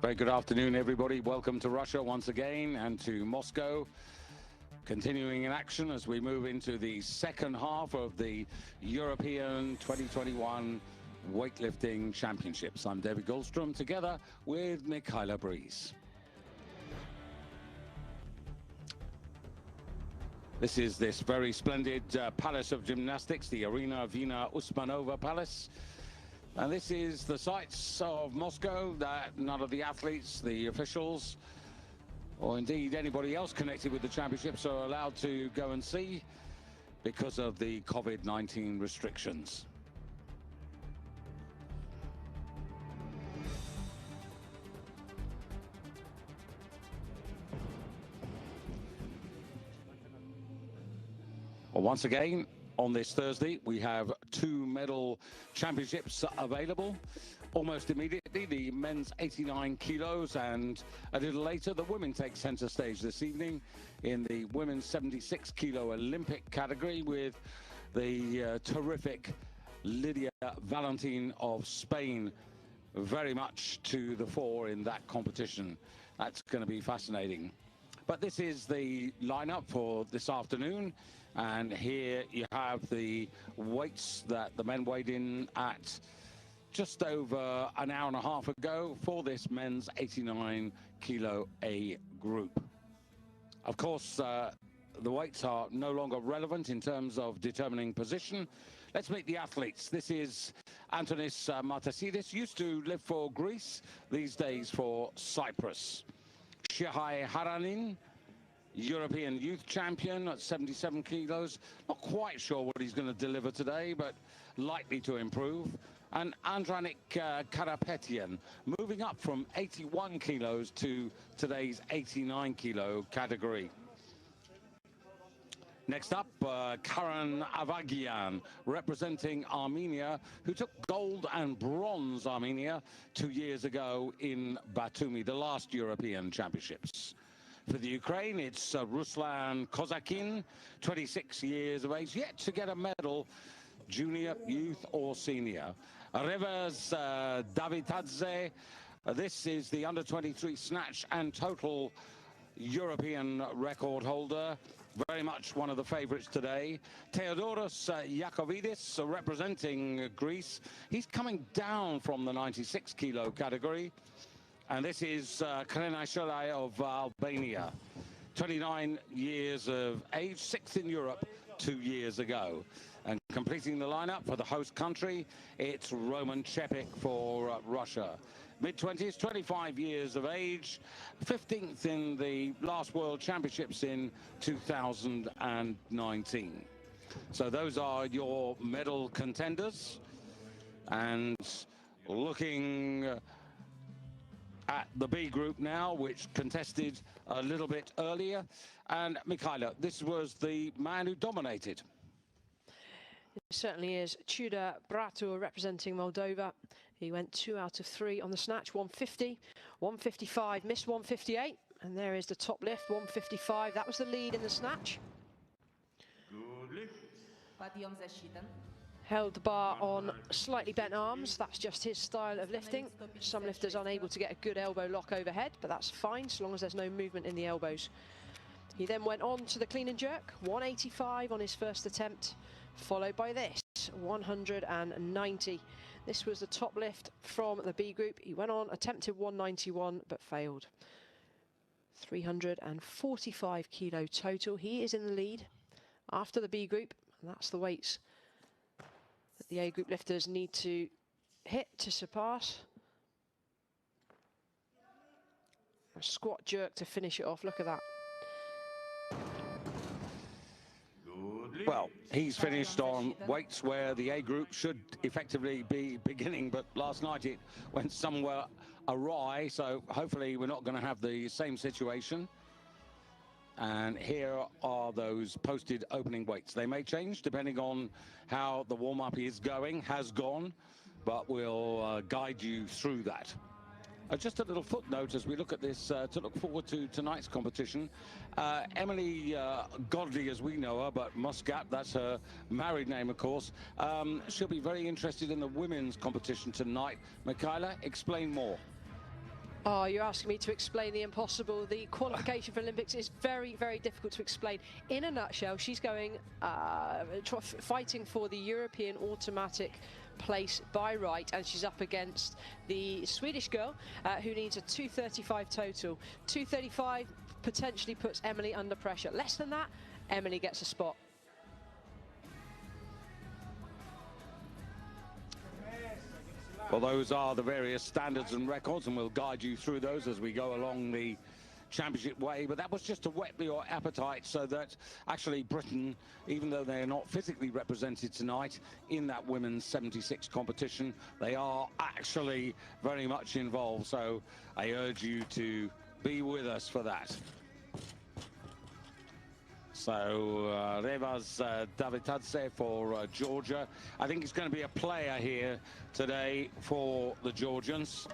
Very good afternoon, everybody. Welcome to Russia once again and to Moscow. Continuing in action as we move into the second half of the European 2021 Weightlifting Championships. I'm David Goldstrom, together with Mikhaila Breeze. This is this very splendid palace of gymnastics, the Arena Vina Usmanova Palace. And this is the sights of Moscow that none of the athletes, the officials, or indeed anybody else connected with the championships are allowed to go and see because of the COVID-19 restrictions. Well, once again, on this Thursday, we have two medal championships available. Almost immediately, the men's 89 kilos, and a little later, the women take center stage this evening in the women's 76 kilo Olympic category with the terrific Lydia Valentin of Spain very much to the fore in that competition. That's going to be fascinating. But this is the lineup for this afternoon. And here you have the weights that the men weighed in at just over an hour and a half ago for this men's 89 kilo A group. Of course, the weights are no longer relevant in terms of determining position. Let's meet the athletes. This is Antonis Martasidis, used to live for Greece, these days for Cyprus. Shihai Haranin, European youth champion at 77 kilos. Not quite sure what he's going to deliver today, but likely to improve. And Andranik Karapetian, moving up from 81 kilos to today's 89 kilo category. Next up, Karan Avagian, representing Armenia, who took gold and bronze Armenia 2 years ago in Batumi, the last European Championships. For the Ukraine, it's Ruslan Kozakin, 26 years of age, yet to get a medal, junior, youth or senior. Revers Davitadze, this is the under-23 snatch and total European record holder. Very much one of the favorites today. Theodoros Yakovidis, representing Greece. He's coming down from the 96 kilo category. And this is Karenai Sholai of Albania, 29 years of age, sixth in Europe 2 years ago. And completing the lineup for the host country, it's Roman Chepik for Russia. Mid-20s, 25 years of age, 15th in the last World Championships in 2019. So those are your medal contenders. And looking at the B group now, which contested a little bit earlier. And Mikhaila, this was the man who dominated. It certainly is. Tudor Bratu representing Moldova. He went 2 out of 3 on the snatch, 150, 155, missed 158. And there is the top lift, 155. That was the lead in the snatch. Good lift. Held the bar on slightly bent arms. That's just his style of lifting. Some lifters unable to get a good elbow lock overhead, but that's fine so long as there's no movement in the elbows. He then went on to the clean and jerk, 185 on his first attempt, followed by this, 190. This was the top lift from the B group. He went on, attempted 191, but failed. 345 kilo total. He is in the lead after the B group, and that's the weights that the A group lifters need to hit to surpass. A squat jerk to finish it off. Look at that. Well, he's finished on weights where the A group should effectively be beginning, but last night it went somewhere awry, so hopefully we're not going to have the same situation. And here are those posted opening weights. They may change depending on how the warm-up is going, has gone, but we'll guide you through that. Just a little footnote as we look at this, to look forward to tonight's competition. Emily Godley, as we know her, but Muscat, that's her married name, of course. She'll be very interested in the women's competition tonight. Michaela, explain more. Oh, you're asking me to explain the impossible. The qualification for Olympics is very, very difficult to explain. In a nutshell, she's going fighting for the European automatic place by right, and she's up against the Swedish girl who needs a 235 total. 235 potentially puts Emily under pressure. Less than that, Emily gets a spot. Well, those are the various standards and records, and we'll guide you through those as we go along the championship way. But that was just to whet your appetite so that actually Britain, even though they're not physically represented tonight in that women's 76 competition, they are actually very much involved. So I urge you to be with us for that. So Revaz Davitadze for Georgia. I think it's going to be a player here today for the Georgians.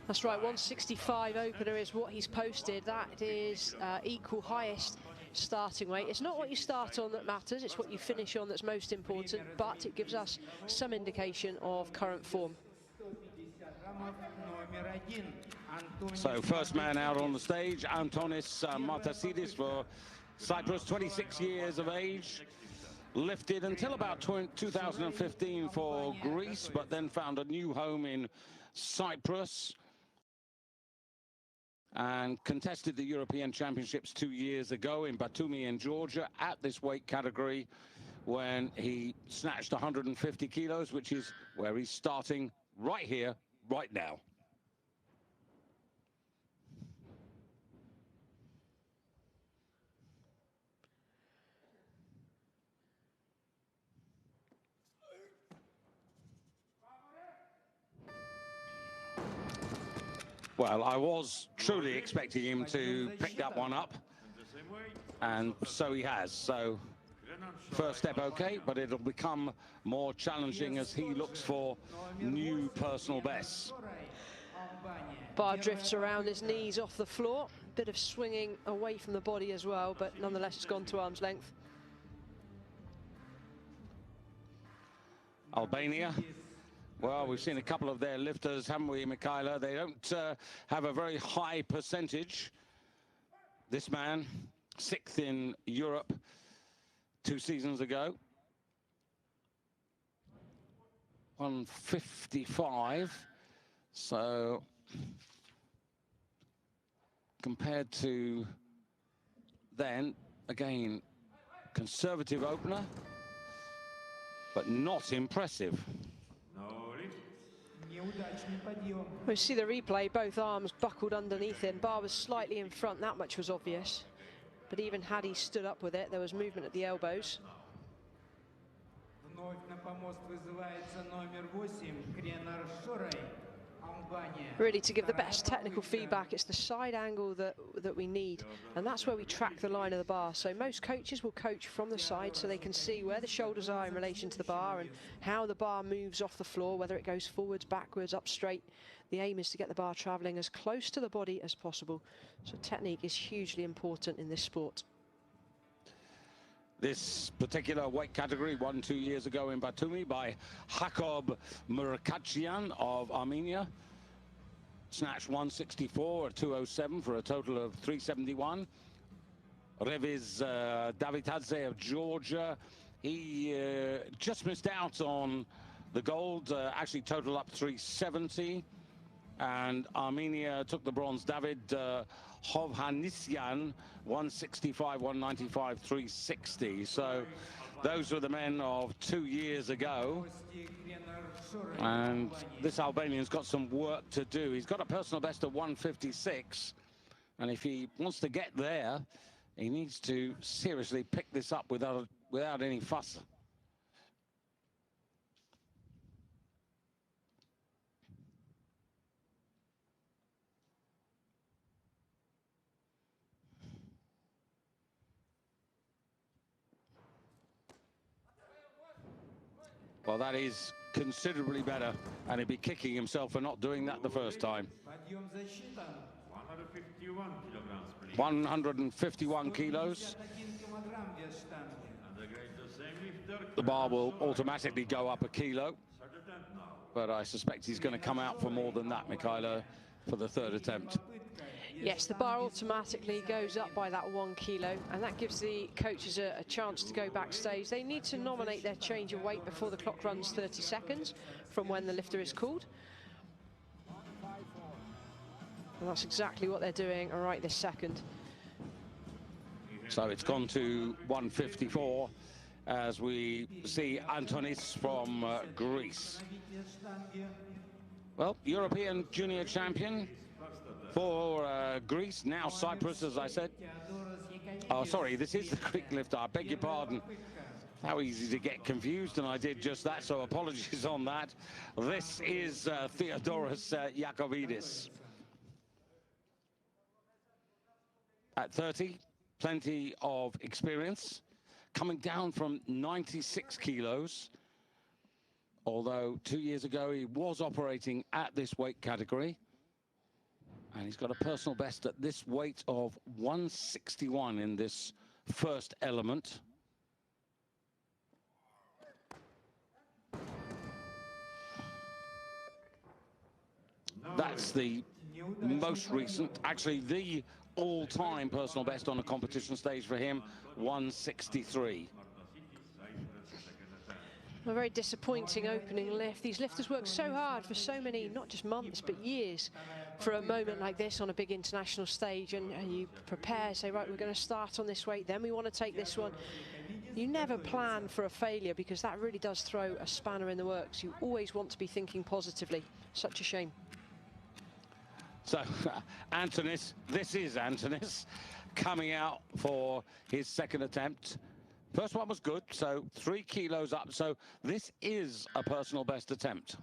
That's right, 165 opener is what he's posted. That is equal highest starting weight. It's not what you start on that matters, it's what you finish on that's most important, but it gives us some indication of current form. So first man out on the stage, Antonis Martasidis for Cyprus, 26 years of age, lifted until about 2015 for Greece, but then found a new home in Cyprus and contested the European Championships 2 years ago in Batumi in Georgia at this weight category when he snatched 150 kilos, which is where he's starting right here, right now. Well, I was truly expecting him to pick that one up, and so he has. So first step okay, but it'll become more challenging as he looks for new personal bests. Bar drifts around his knees off the floor, bit of swinging away from the body as well, but nonetheless it's gone to arm's length. Albania. Well, we've seen a couple of their lifters, haven't we, Michaela? They don't have a very high percentage. This man, 6th in Europe 2 seasons ago. 155. So, compared to then, again, conservative opener, but not impressive. We see the replay, both arms buckled underneath him. Bar was slightly in front, that much was obvious. But even had he stood up with it, there was movement at the elbows. Really, to give the best technical feedback, it's the side angle that we need, and that's where we track the line of the bar. So most coaches will coach from the side so they can see where the shoulders are in relation to the bar and how the bar moves off the floor, whether it goes forwards, backwards, up straight. The aim is to get the bar traveling as close to the body as possible. So technique is hugely important in this sport. This particular weight category won 2 years ago in Batumi by Jakob Murkachian of Armenia. Snatched 164 at 207 for a total of 371. Reviz Davitadze of Georgia, he just missed out on the gold, actually total up 370. And Armenia took the bronze. David Hovhannisyan, 165, 195, 360. So those were the men of 2 years ago. And this Albanian's got some work to do. He's got a personal best of 156. And if he wants to get there, he needs to seriously pick this up without any fuss. Well, that is considerably better, and he'd be kicking himself for not doing that the first time. 151 kilograms, please. 151 kilos. And again, the same lifter. The bar will automatically go up a kilo, but I suspect he's going to come out for more than that, Michaela, for the third attempt. Yes, the bar automatically goes up by that 1 kilo, and that gives the coaches a chance to go backstage. They need to nominate their change of weight before the clock runs 30 seconds from when the lifter is called. And that's exactly what they're doing right this second. So it's gone to 154 as we see Antonis from Greece. Well, European junior champion for Greece, now Cyprus, as I said. Oh, sorry, this is the Greek lifter, I beg your pardon. How easy to get confused, and I did just that, so apologies on that. This is Theodoros Iacovidis. At 30, plenty of experience, coming down from 96 kilos, although 2 years ago he was operating at this weight category, and he's got a personal best at this weight of 161 in this first element. That's the most recent, actually the all-time personal best on a competition stage for him, 163. A very disappointing opening lift. These lifters work so hard for so many, not just months, but years, for a moment like this on a big international stage, and you prepare, say, right, we're going to start on this weight, then we want to take this one. You never plan for a failure, because that really does throw a spanner in the works. You always want to be thinking positively. Such a shame. So, Antonis, this is Antonis, coming out for his second attempt. First one was good, so 3 kilos up, so this is a personal best attempt.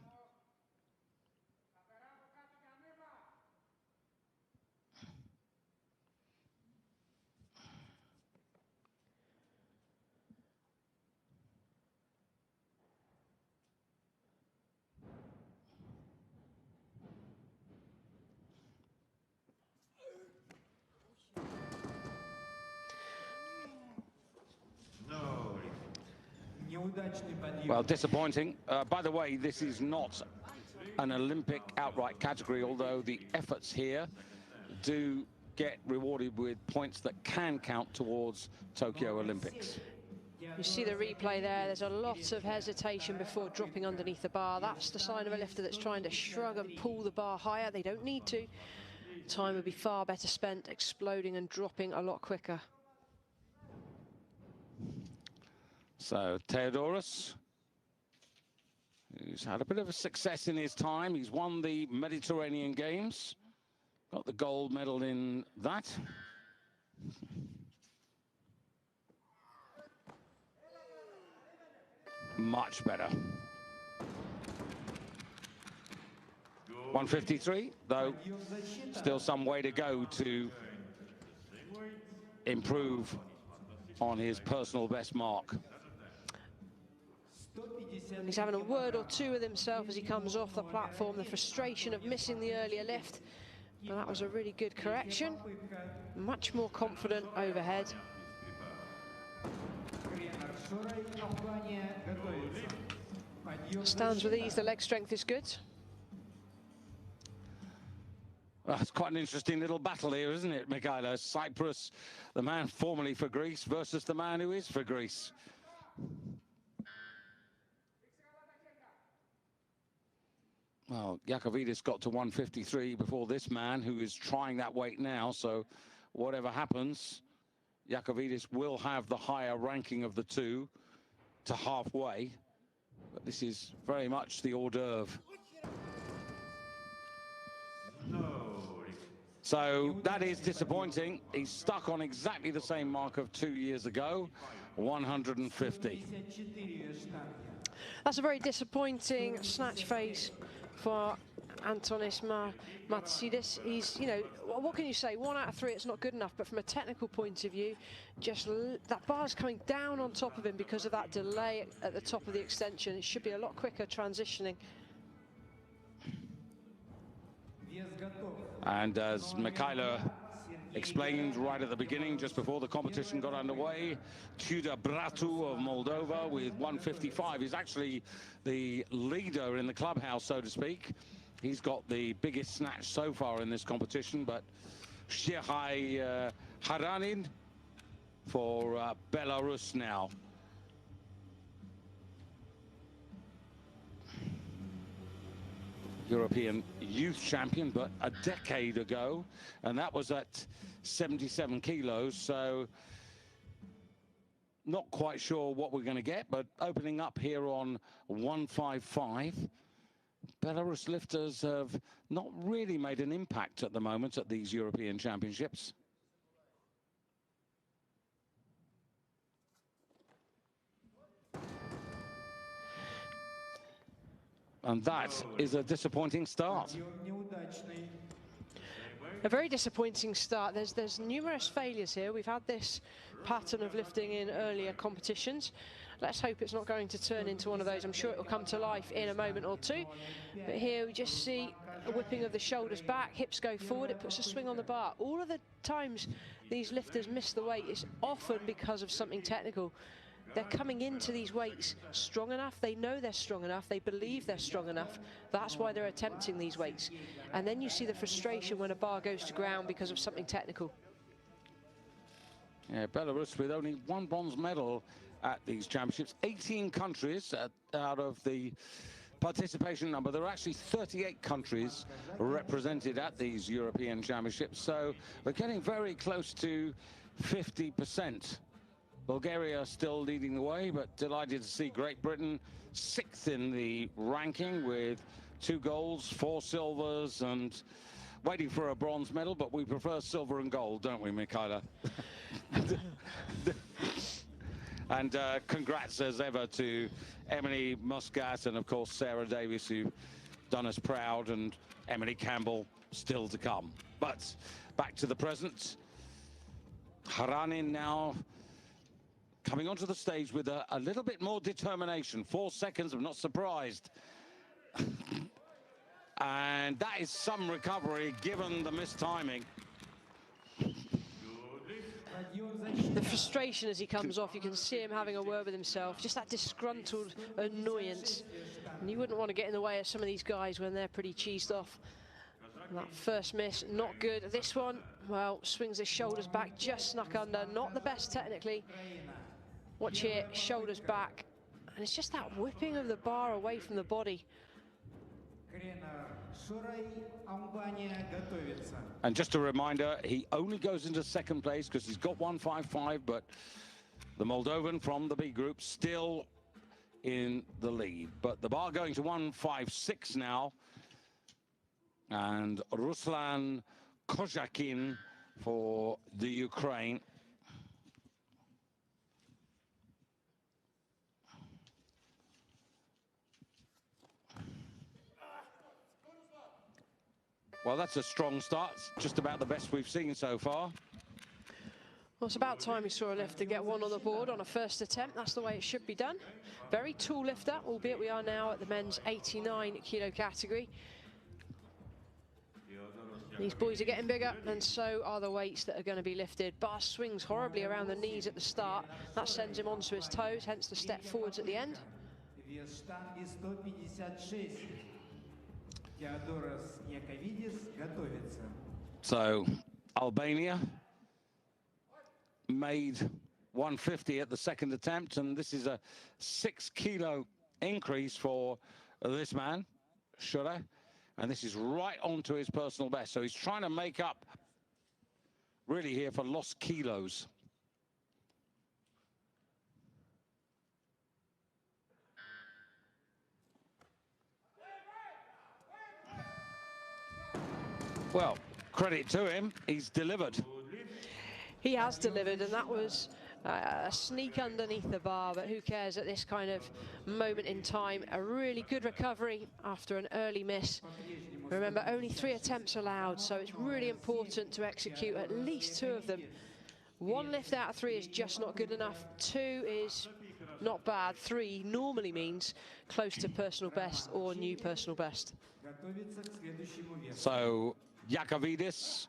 Well, disappointing. By the way, this is not an Olympic outright category, although the efforts here do get rewarded with points that can count towards Tokyo Olympics. You see the replay there, there's a lot of hesitation before dropping underneath the bar. That's the sign of a lifter that's trying to shrug and pull the bar higher. They don't need to. Time would be far better spent exploding and dropping a lot quicker. So Theodoros, who's had a bit of a success in his time. He's won the Mediterranean Games, got the gold medal in that. Much better. 153, though still some way to go to improve on his personal best mark. He's having a word or two with himself as he comes off the platform, the frustration of missing the earlier lift. But that was a really good correction. Much more confident overhead. Stands with ease, the leg strength is good. Well, it's quite an interesting little battle here, isn't it, Michaela? Cyprus, the man formerly for Greece, versus the man who is for Greece. Well, Iacovidis got to 153 before this man, who is trying that weight now, so whatever happens, Iacovidis will have the higher ranking of the two to halfway, but this is very much the hors d'oeuvre. So that is disappointing. He's stuck on exactly the same mark of 2 years ago, 150. That's a very disappointing snatch phase for Antonis Matsidis. He's, you know, what can you say? 1 out of 3, it's not good enough. But from a technical point of view, just that bar's coming down on top of him because of that delay at the top of the extension. It should be a lot quicker transitioning. And as Michaela explained right at the beginning, just before the competition got underway, Tudor Bratu of Moldova with 155. He's actually the leader in the clubhouse, so to speak. He's got the biggest snatch so far in this competition, but Shihai Haranin for Belarus now. European youth champion, but a decade ago, and that was at 77 kilos, so not quite sure what we're going to get, but opening up here on 155. Belarus lifters have not really made an impact at the moment at these European Championships. And that is a disappointing start. A very disappointing start. There's numerous failures here. We've had this pattern of lifting in earlier competitions. Let's hope it's not going to turn into one of those. I'm sure it will come to life in a moment or two. But here we just see a whipping of the shoulders back, hips go forward, it puts a swing on the bar. All of the times these lifters miss the weight, it's often because of something technical. They're coming into these weights strong enough, they know they're strong enough, they believe they're strong enough. That's why they're attempting these weights. And then you see the frustration when a bar goes to ground because of something technical. Yeah, Belarus with only 1 bronze medal at these championships. 18 countries out of the participation number. There are actually 38 countries represented at these European Championships. So we're getting very close to 50%. Bulgaria still leading the way, but delighted to see Great Britain 6th in the ranking with 2 golds, 4 silvers, and waiting for a bronze medal, but we prefer silver and gold, don't we, Michaela? And congrats as ever to Emily Muscat and of course Sarah Davis, who've done us proud, and Emily Campbell still to come. But back to the present. Haranin now coming onto the stage with a little bit more determination. 4 seconds, I'm not surprised. And that is some recovery given the mistiming. The frustration as he comes off, you can see him having a word with himself, just that disgruntled annoyance. And you wouldn't want to get in the way of some of these guys when they're pretty cheesed off. And that first miss, not good. This one, well, swings his shoulders back, just snuck under, not the best technically. Watch here, shoulders back. And it's just that whipping of the bar away from the body. And just a reminder, he only goes into 2nd place because he's got 155, but the Moldovan from the B group still in the lead. But the bar going to 156 now. And Ruslan Kozhakin for the Ukraine. Well, that's a strong start. It's just about the best we've seen so far. Well, it's about time we saw a lifter get 1 on the board on a first attempt. That's the way it should be done. Very tall lifter, albeit we are now at the men's 89 kilo category. These boys are getting bigger, and so are the weights that are going to be lifted. Bar swings horribly around the knees at the start. That sends him onto his toes, hence the step forwards at the end. So Albania made 150 at the 2nd attempt, and this is a 6 kilo increase for this man, Shure, and this is right onto his personal best. So he's trying to make up really here for lost kilos. Well, credit to him, he's delivered. He has delivered, and that was A sneak underneath the bar, but who cares at this kind of moment in time. A really good recovery after an early miss. Remember, only 3 attempts allowed, so it's really important to execute at least 2 of them. 1 lift out of 3 is just not good enough. 2 is not bad. 3 normally means close to personal best or new personal best. So Yakovidis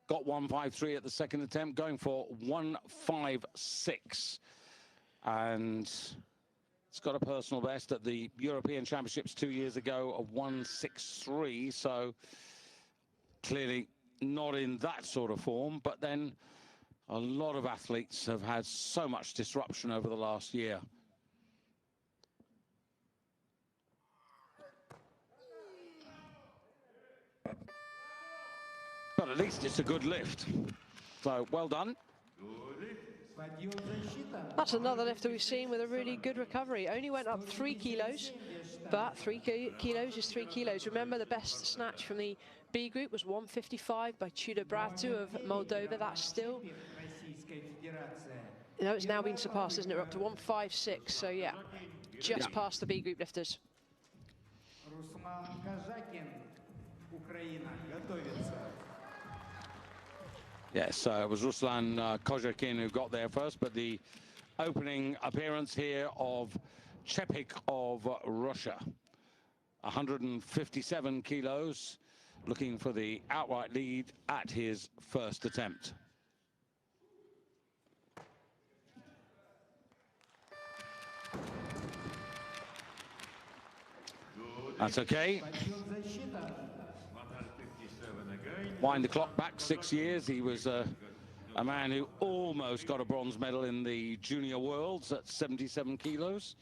got 153 at the second attempt, going for 156. And it's got a personal best at the European Championships 2 years ago of 163. So clearly not in that sort of form. But then a lot of athletes have had so much disruption over the last year. But at least it's a good lift. So, well done. That's another lifter we've seen with a really good recovery. Only went up 3 kilos, but 3 kilos is 3 kilos. Remember, the best snatch from the B group was 155 by Tudor Bratu of Moldova. That's still... You know, it's now been surpassed, isn't it? We're up to 156, so yeah, just past the B group lifters. Yes, it was Ruslan Kozhakin who got there first, but the opening appearance here of Chepik of Russia, 157 kilos, looking for the outright lead at his first attempt. That's okay. Wind the clock back 6 years. He was a man who almost got a bronze medal in the junior worlds at 77 kilos.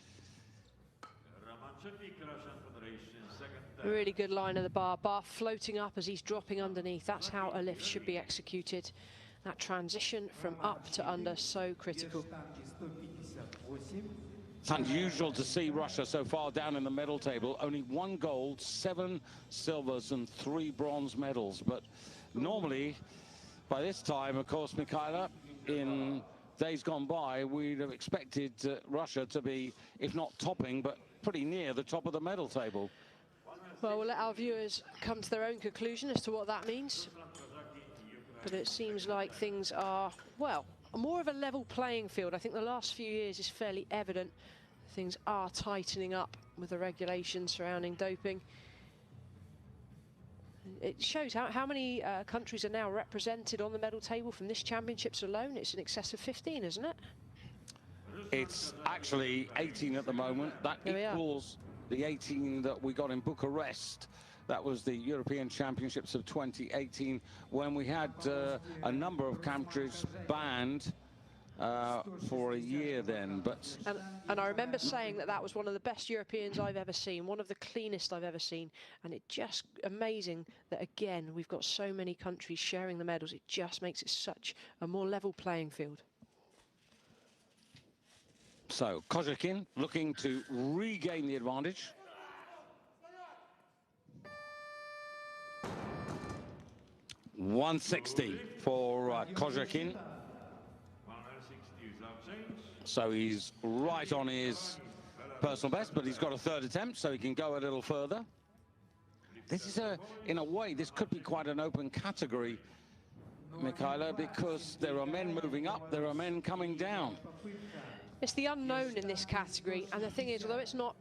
Really good line of the bar. Bar floating up as he's dropping underneath. That's how a lift should be executed. That transition from up to under, so critical. It's unusual to see Russia so far down in the medal table. Only 1 gold, 7 silvers and 3 bronze medals. But normally, by this time, of course, Mikhaila, in days gone by, we'd have expected Russia to be, if not topping, but pretty near the top of the medal table. Well, we'll let our viewers come to their own conclusion as to what that means. But it seems like things are, well, more of a level playing field. I think the last few years is fairly evident. Things are tightening up with the regulations surrounding doping. It shows how many countries are now represented on the medal table from this championships alone. It's in excess of 15, isn't it? It's actually 18 at the moment. That equals the 18 that we got in Bucharest. That was the European Championships of 2018, when we had a number of countries banned for a year then. But and I remember saying that that was one of the best Europeans I've ever seen, one of the cleanest I've ever seen. And it just amazing that, again, we've got so many countries sharing the medals. It just makes it such a more level playing field. So Kozhakin looking to regain the advantage. .160 for Kozhakin. So he's right on his personal best, but he's got a third attempt, so he can go a little further. This is in a way, this could be quite an open category, Mikhaila, because there are men moving up, there are men coming down. It's the unknown in this category, and the thing is, although it's not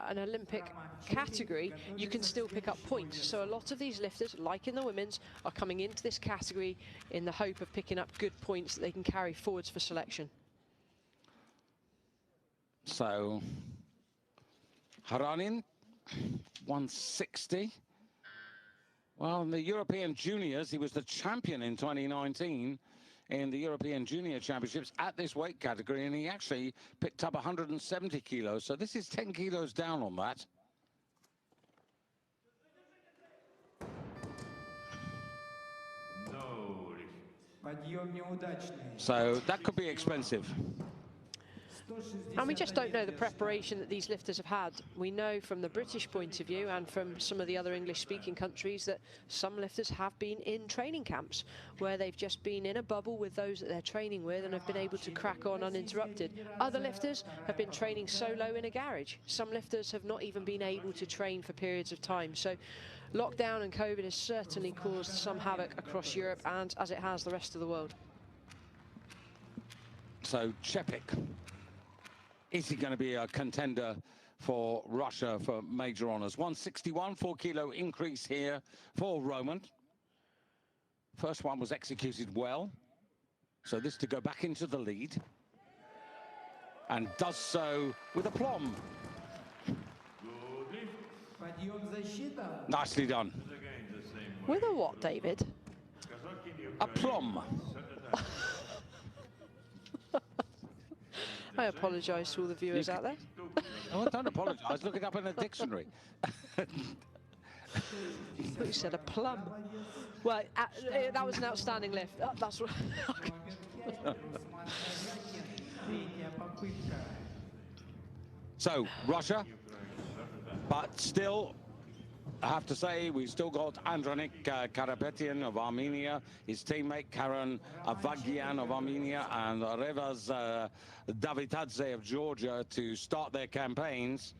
an Olympic category, you can still pick up points. So a lot of these lifters, like in the women's, are coming into this category in the hope of picking up good points that they can carry forwards for selection. So Haranin, 160. Well, in the European Juniors, he was the champion in 2019 in the European Junior Championships at this weight category, and he actually picked up 170 kilos. So this is 10 kilos down on that. No. So that could be expensive. And we just don't know the preparation that these lifters have had. We know from the British point of view and from some of the other English-speaking countries that some lifters have been in training camps where they've just been in a bubble with those that they're training with and have been able to crack on uninterrupted. Other lifters have been training solo in a garage. Some lifters have not even been able to train for periods of time. So lockdown and COVID has certainly caused some havoc across Europe and, as it has, the rest of the world. So Chepik, is he going to be a contender for Russia for major honours? 161, 4-kilo increase here for Roman. First one was executed well. So this to go back into the lead. And does so with aplomb. Nicely done. With a what, David? Aplomb. I apologise to all the viewers out there. Oh, don't apologise. Look it up in the dictionary. I thought you said a plum. Well, that was an outstanding lift. That's what. So, Russia, but still, I have to say, we've still got Andronik Karapetyan of Armenia, his teammate Karen Avagian of Armenia, and Revaz Davitadze of Georgia to start their campaigns.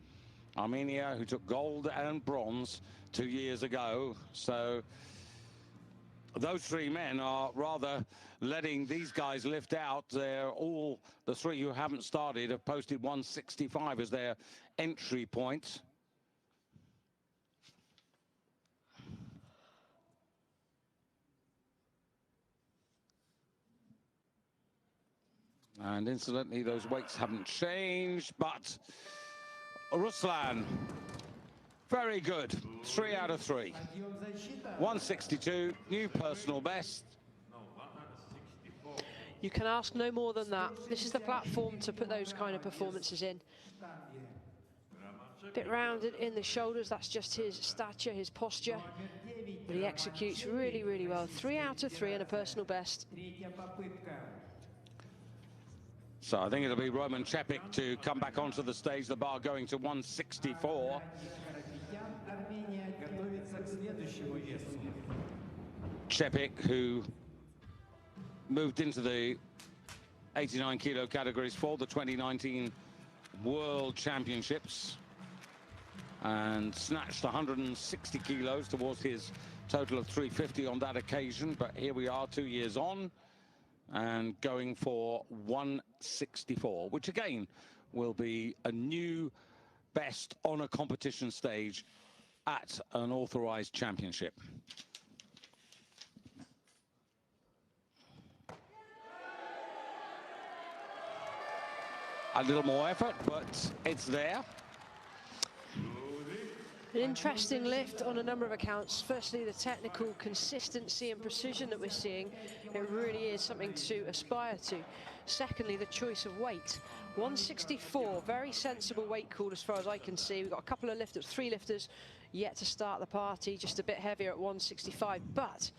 Armenia, who took gold and bronze 2 years ago. So those three men are rather letting these guys lift out. They're all, the three who haven't started have posted 165 as their entry point. And incidentally, those weights haven't changed, but Ruslan, very good, 3 out of 3. 162, new personal best. You can ask no more than that. This is the platform to put those kind of performances in. Bit rounded in the shoulders, that's just his stature, his posture. But he executes really, really well. 3 out of 3 and a personal best. So I think it'll be Roman Chepik to come back onto the stage, the bar going to 164. Chepik, who moved into the 89-kilo categories for the 2019 World Championships and snatched 160 kilos towards his total of 350 on that occasion. But here we are 2 years on and going for 164, which again will be a new best on a competition stage at an authorized championship. A little more effort, but it's there. An interesting lift on a number of accounts. Firstly, the technical consistency and precision that we're seeing. It really is something to aspire to. Secondly, the choice of weight. 164, very sensible weight call as far as I can see. We've got a couple of lifters, 3 lifters yet to start the party, just a bit heavier at 165. But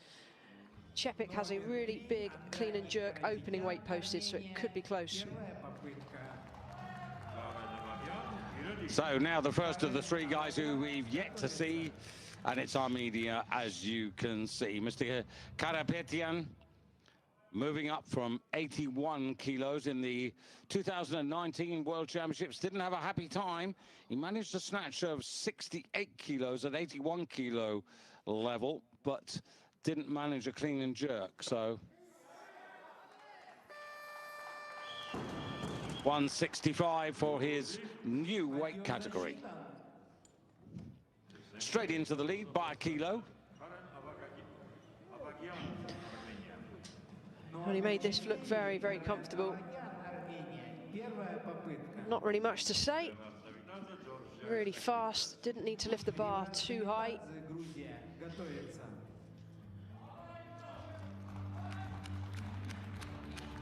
Chepik has a really big clean and jerk opening weight posted, so it could be close. So now the first of the 3 guys who we've yet to see, and it's Armenia, as you can see. Mr. Karapetyan moving up from 81 kilos in the 2019 World Championships. Didn't have a happy time. He managed a snatch of 68 kilos at 81 kilo level, but didn't manage a clean and jerk. So 165 for his new weight category. Straight into the lead by a kilo. Well, he made this look very, very comfortable. Not really much to say. Really fast, didn't need to lift the bar too high.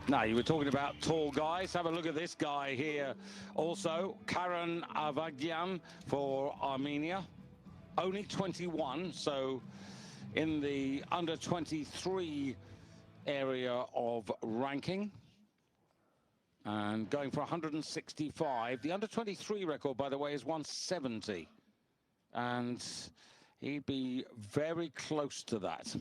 Now, you were talking about tall guys. Have a look at this guy here. Also, Karen Avagian for Armenia. Only 21, so in the under 23 area of ranking. and going for 165. The under-23 record, by the way, is 170. And he'd be very close to that.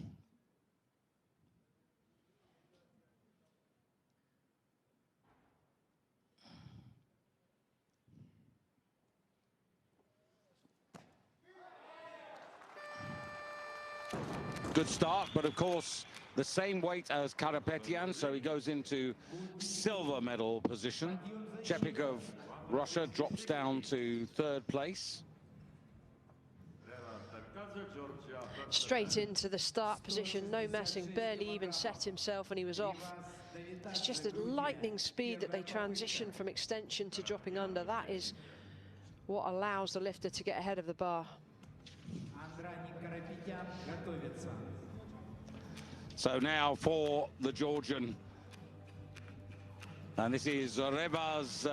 Good start, but of course, the same weight as Karapetyan, so he goes into silver medal position. Chepik of Russia drops down to third place. Straight into the start position, no messing, barely even set himself and he was off. It's just a lightning speed that they transition from extension to dropping under. That is what allows the lifter to get ahead of the bar. So now for the Georgian, and this is Rebaz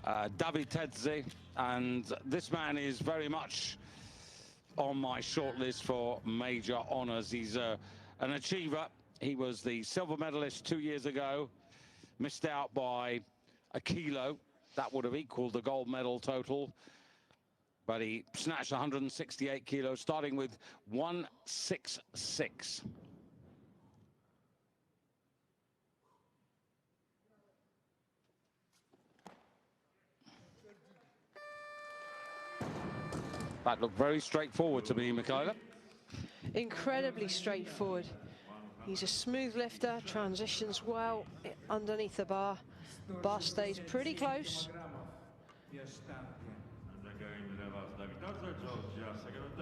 Davitadze, and this man is very much on my shortlist for major honors. He's an achiever. He was the silver medalist 2 years ago, missed out by a kilo. That would have equaled the gold medal total. But he snatched 168 kilos, starting with 166. That looked very straightforward to me, Michaela. Incredibly straightforward. He's a smooth lifter, transitions well underneath the bar. Bar stays pretty close.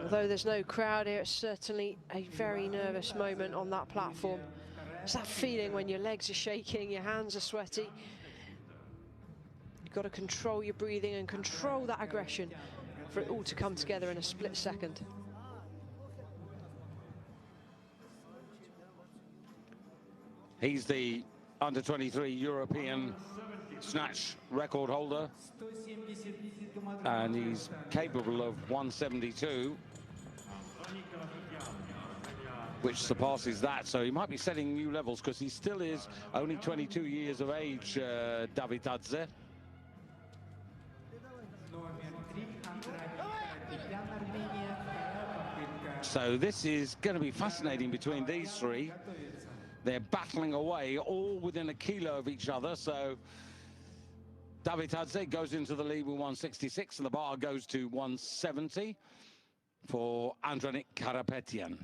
Although there's no crowd here, it's certainly a very nervous moment on that platform. It's that feeling when your legs are shaking, your hands are sweaty. You've got to control your breathing and control that aggression for it all to come together in a split second. He's the under-23 European snatch record holder, and he's capable of 172, which surpasses that, so he might be setting new levels because he still is only 22 years of age, Davitadze. So this is going to be fascinating between these three. They're battling away, all within a kilo of each other. So Davitadze goes into the lead with 166, and the bar goes to 170 for Andronik Karapetyan.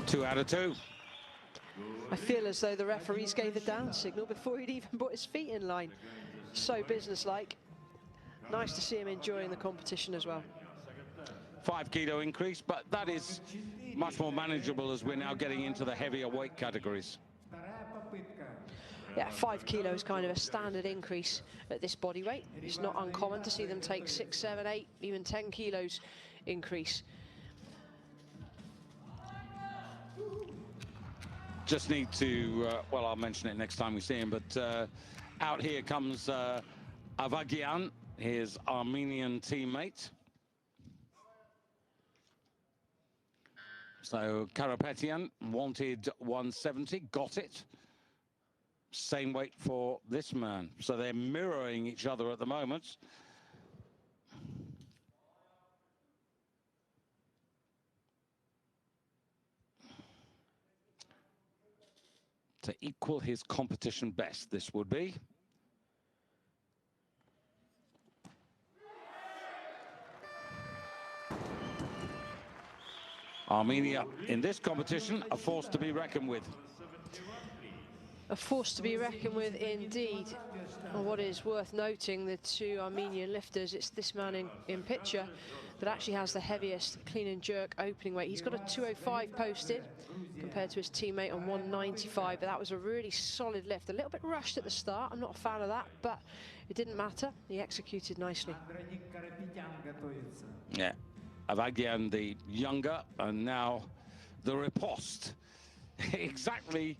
Two out of two. I feel as though the referees gave the down signal before he'd even put his feet in line. So businesslike. Nice to see him enjoying the competition as well. 5 kilo increase, but that is much more manageable as we're now getting into the heavier weight categories. Yeah, 5 kilos kind of a standard increase at this body weight. It's not uncommon to see them take 6, 7, 8, even 10 kilos increase. Just need to, well, I'll mention it next time we see him, but out here comes Avagyan, his Armenian teammate. So Karapetyan wanted 170, got it. Same weight for this man. So they're mirroring each other at the moment. To equal his competition best, this would be. Armenia in this competition, a force to be reckoned with. A force to be reckoned with indeed. And what is worth noting, the two Armenian lifters, it's this man in picture that actually has the heaviest clean and jerk opening weight. He's got a 205 posted compared to his teammate on 195, but that was a really solid lift. A little bit rushed at the start, I'm not a fan of that, but it didn't matter. He executed nicely. Yeah, Avagyan the younger, and now the riposte. Exactly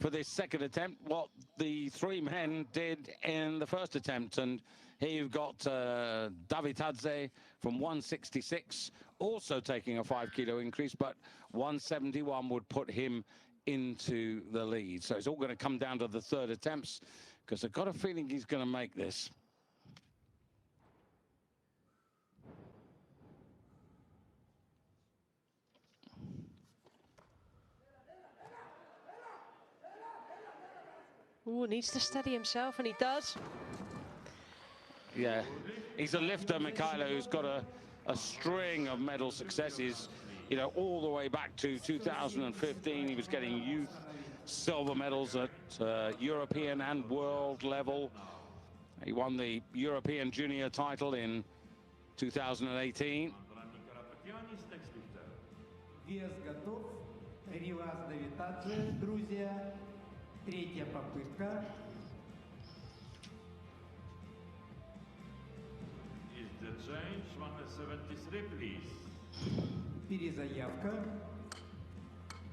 for this second attempt what the three men did in the first attempt. And here you've got Davitadze from 166, also taking a 5 kilo increase, but 171 would put him into the lead. So it's all going to come down to the third attempts, because I've got a feeling he's going to make this. Ooh, needs to steady himself, and he does. Yeah, he's a lifter, Mikhailo, who's got a string of medal successes, you know, all the way back to 2015. He was getting youth silver medals at European and world level. He won the European junior title in 2018. Третья попытка. Is the change 173, please? Перезаявка.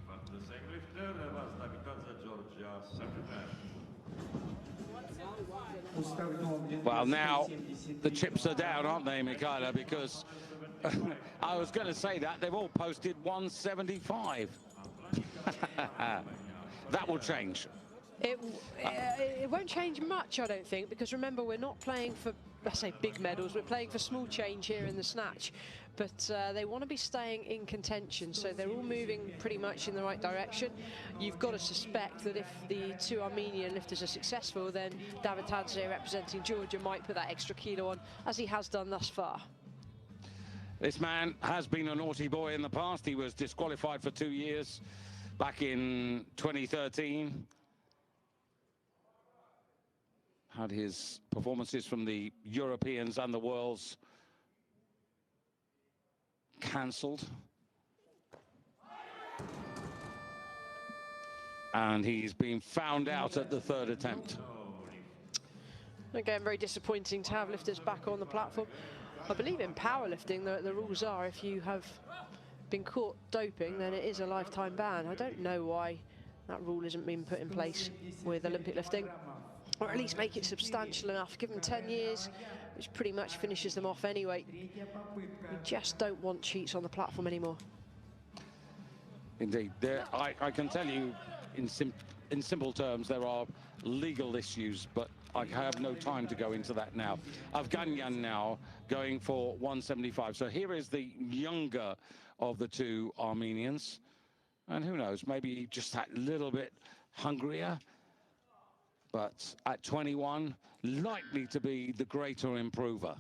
But the same lifter was Davitadze, Georgia, second. Well, now the chips are down, aren't they, Mikhailo? Because I was going to say that they've all posted 175. That will change. It won't change much, I don't think, because remember, we're not playing for, I say, big medals. We're playing for small change here in the snatch, but they want to be staying in contention, so they're all moving pretty much in the right direction. You've got to suspect that if the two Armenian lifters are successful, then Davitadze, representing Georgia, might put that extra kilo on, as he has done thus far. This man has been a naughty boy in the past. He was disqualified for 2 years back in 2013. Had his performances from the Europeans and the Worlds cancelled. And he's been found out at the third attempt. Again, very disappointing to have lifters back on the platform. I believe in powerlifting, the rules are if you have been caught doping, then it is a lifetime ban. I don't know why that rule isn't being put in place with Olympic lifting. Or at least make it substantial enough. Give them 10 years, which pretty much finishes them off anyway. We just don't want cheats on the platform anymore. Indeed. I can tell you in simple terms, there are legal issues, but I have no time to go into that now. Afganyan now going for 175. So here is the younger of the two Armenians. And who knows, maybe just that little bit hungrier. But at 21, likely to be the greater improver.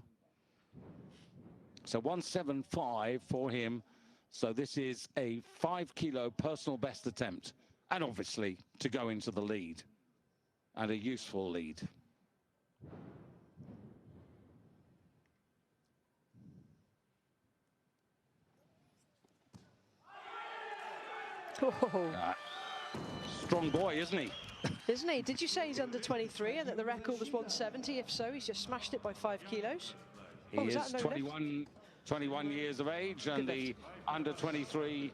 So 175 for him. So this is a 5 kilo personal best attempt. And obviously to go into the lead. And a useful lead. Oh. Strong boy, isn't he? Isn't he? Did you say he's under 23 and that the record was 170? If so, he's just smashed it by 5 kilos. He is 21 years of age, and the under 23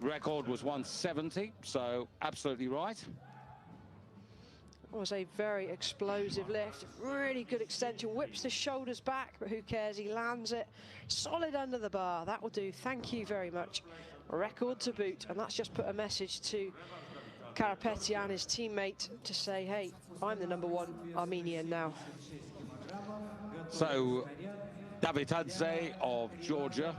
record was 170, so absolutely right. It was a very explosive lift, really good extension, whips the shoulders back, but who cares, he lands it solid under the bar. That will do, thank you very much. Record to boot, and that's just put a message to Karapetyan, his teammate, to say, hey, I'm the #1 Armenian now. So Davitadze of Georgia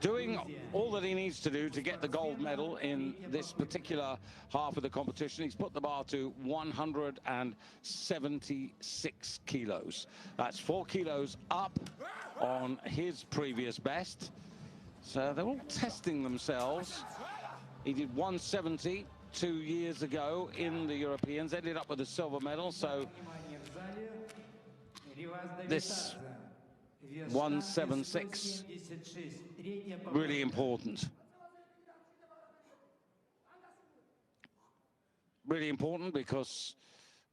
doing all that he needs to do to get the gold medal in this particular half of the competition. He's put the bar to 176 kilos. That's 4 kilos up on his previous best. So they're all testing themselves. He did 170 2 years ago in the Europeans, ended up with a silver medal. So this 176, really important. Really important because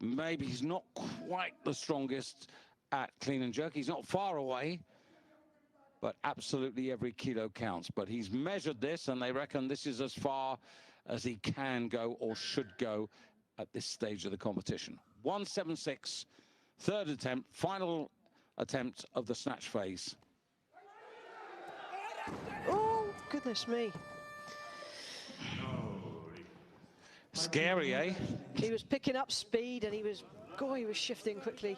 maybe he's not quite the strongest at clean and jerk. He's not far away, but absolutely every kilo counts. But he's measured this, and they reckon this is as far as he can go or should go at this stage of the competition. 176, third attempt, final attempt of the snatch phase. Oh, goodness me. Scary, eh? He was picking up speed and he was shifting quickly.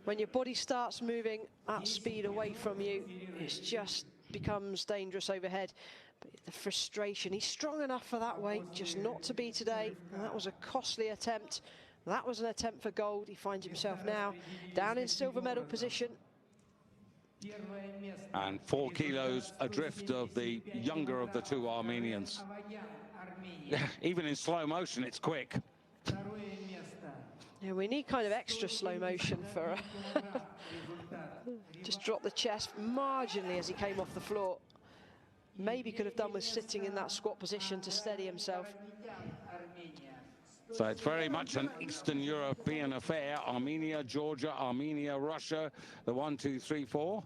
When your body starts moving at speed away from you, it just becomes dangerous overhead. But the frustration, he's strong enough for that weight, just not to be today. And that was a costly attempt. That was an attempt for gold. He finds himself now down in silver medal position. And 4 kilos adrift of the younger of the two Armenians. Even in slow motion, it's quick. Yeah, we need kind of extra slow motion for just drop the chest marginally as he came off the floor. Maybe could have done with sitting in that squat position to steady himself. So it's very much an Eastern European affair. Armenia, Georgia, Armenia, Russia, the 1, 2, 3, 4.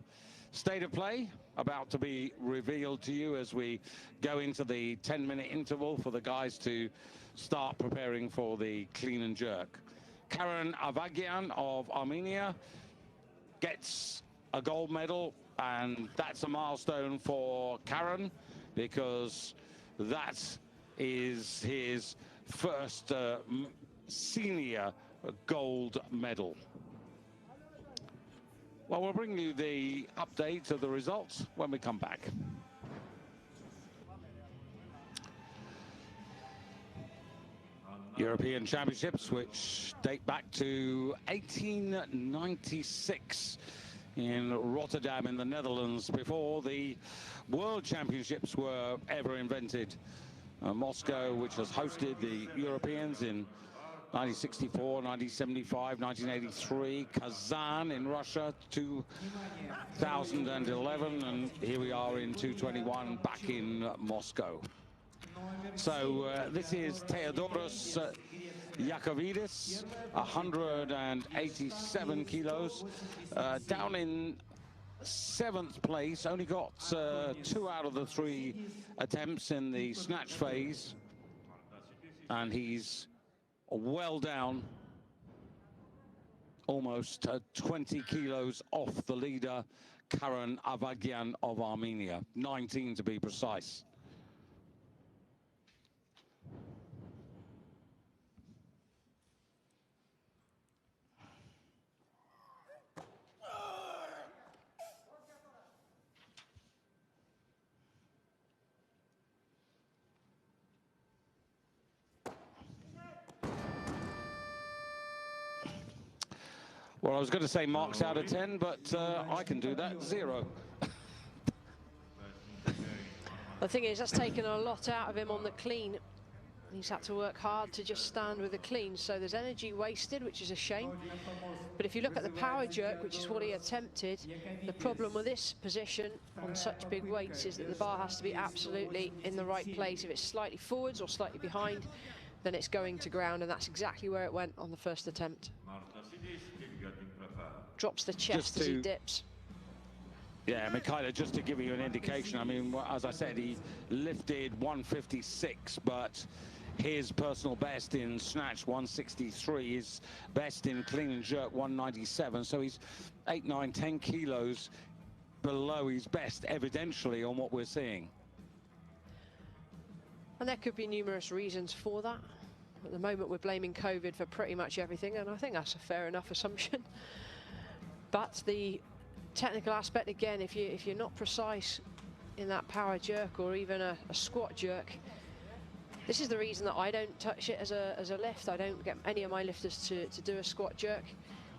State of play about to be revealed to you as we go into the 10-minute interval for the guys to start preparing for the clean and jerk. Karen Avagian of Armenia gets a gold medal, and that's a milestone for Karen because that is his first senior gold medal. Well, we'll bring you the update of the results when we come back. European Championships, which date back to 1896 in Rotterdam in the Netherlands, before the World Championships were ever invented. Moscow, which has hosted the Europeans in 1964, 1975, 1983, Kazan in Russia, 2011, and here we are in 2021 back in Moscow. So this is Theodoros Yakovidis, 187 kilos, down in 7th place, only got 2 out of the 3 attempts in the snatch phase, and he's well down, almost 20 kilos off the leader, Karen Avagian of Armenia, 19 to be precise. Well, I was going to say marks out of 10, but I can do that, 0. The thing is, that's taken a lot out of him on the clean. He's had to work hard to just stand with the clean, so there's energy wasted, which is a shame. But if you look at the power jerk, which is what he attempted, the problem with this position on such big weights is that the bar has to be absolutely in the right place. If it's slightly forwards or slightly behind, then it's going to ground, and that's exactly where it went on the first attempt. Drops the chest as he dips. Yeah, Mikhaila, just to give you an indication, I mean, as I said, he lifted 156, but his personal best in snatch 163, his best in clean and jerk 197, so he's 8, 9, 10 kilos below his best, evidentially, on what we're seeing. And there could be numerous reasons for that. At the moment, we're blaming COVID for pretty much everything, and I think that's a fair enough assumption. But the technical aspect, again, if you're not precise in that power jerk or even a squat jerk, this is the reason that I don't touch it as a lift. I don't get any of my lifters to do a squat jerk.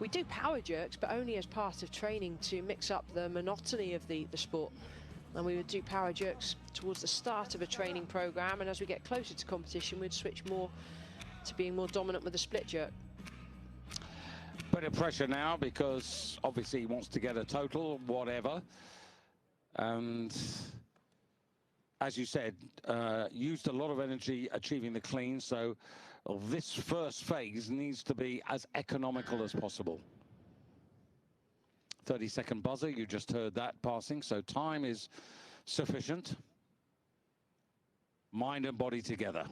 We do power jerks, but only as part of training to mix up the monotony of the sport. And we would do power jerks towards the start of a training program, and as we get closer to competition, we'd switch more to being more dominant with the split jerk. Bit of pressure now because obviously he wants to get a total, whatever. And as you said, used a lot of energy achieving the clean, so this first phase needs to be as economical as possible. 30-second buzzer, you just heard that passing, so time is sufficient. mind and body together.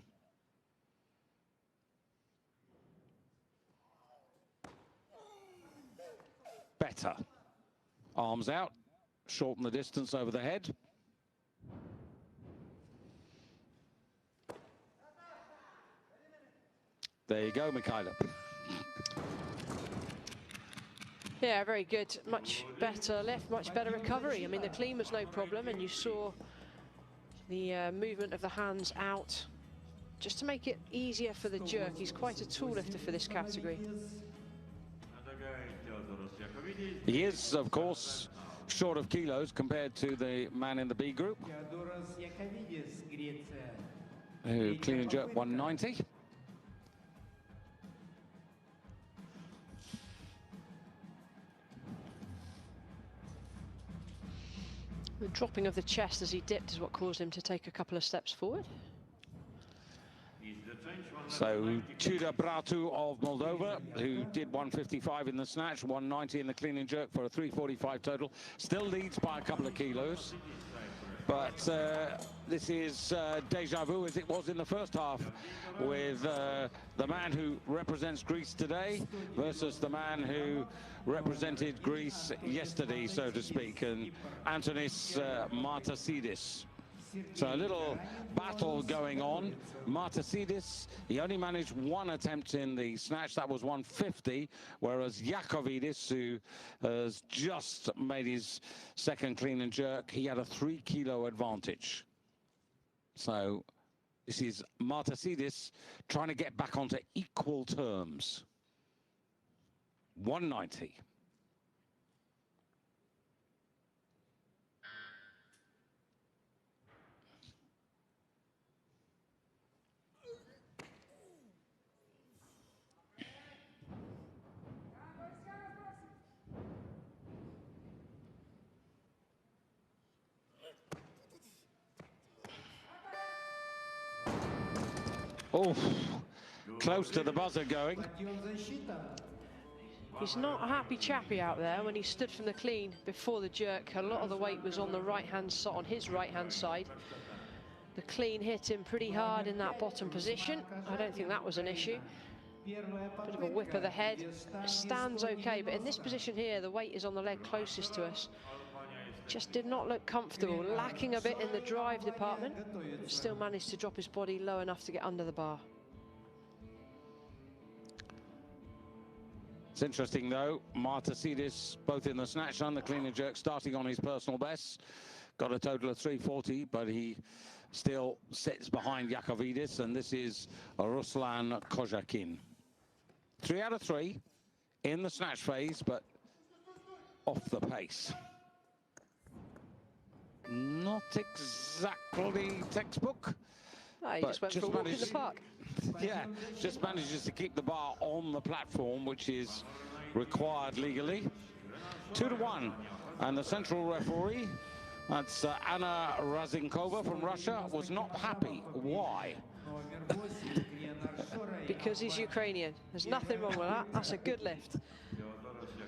Better. Arms out, shorten the distance over the head. There you go, Mikhaila. Yeah, very good. Much better lift, much better recovery. I mean, the clean was no problem, and you saw the movement of the hands out just to make it easier for the jerk. He's quite a tall lifter for this category. He is, of course, short of kilos compared to the man in the B group, who clean and jerk 190. The dropping of the chest as he dipped is what caused him to take a couple of steps forward. So Tudor Bratu of Moldova, who did 155 in the snatch, 190 in the clean and jerk for a 345 total, still leads by a couple of kilos. But this is deja vu as it was in the first half, with the man who represents Greece today versus the man who represented Greece yesterday, so to speak, and Antonis Martasidis. So a little battle going on. Martasidis, he only managed one attempt in the snatch, that was 150, whereas Iacovidis, who has just made his second clean and jerk, he had a 3 kilo advantage. So this is Martasidis trying to get back onto equal terms. 190. Oh, close to the buzzer going. He's not a happy chappy out there. When he stood from the clean before the jerk, a lot of the weight was on the right-hand side, on his right-hand side. The clean hit him pretty hard in that bottom position. I don't think that was an issue. Bit of a whip of the head. Stands okay, but in this position here, the weight is on the leg closest to us. Just did not look comfortable, lacking a bit in the drive department. Still managed to drop his body low enough to get under the bar. It's interesting though, Martasidis, both in the snatch and the clean and jerk, starting on his personal best. Got a total of 340, but he still sits behind Iacovidis, and this is Ruslan Kojakin. 3 out of 3 in the snatch phase, but off the pace. Not exactly textbook. No, he just went for a walk in the park. Yeah, just manages to keep the bar on the platform, which is required legally. 2-1, and the central referee, that's Anna Razinkova from Russia, was not happy. Why? Because he's Ukrainian. There's nothing wrong with that. That's a good lift.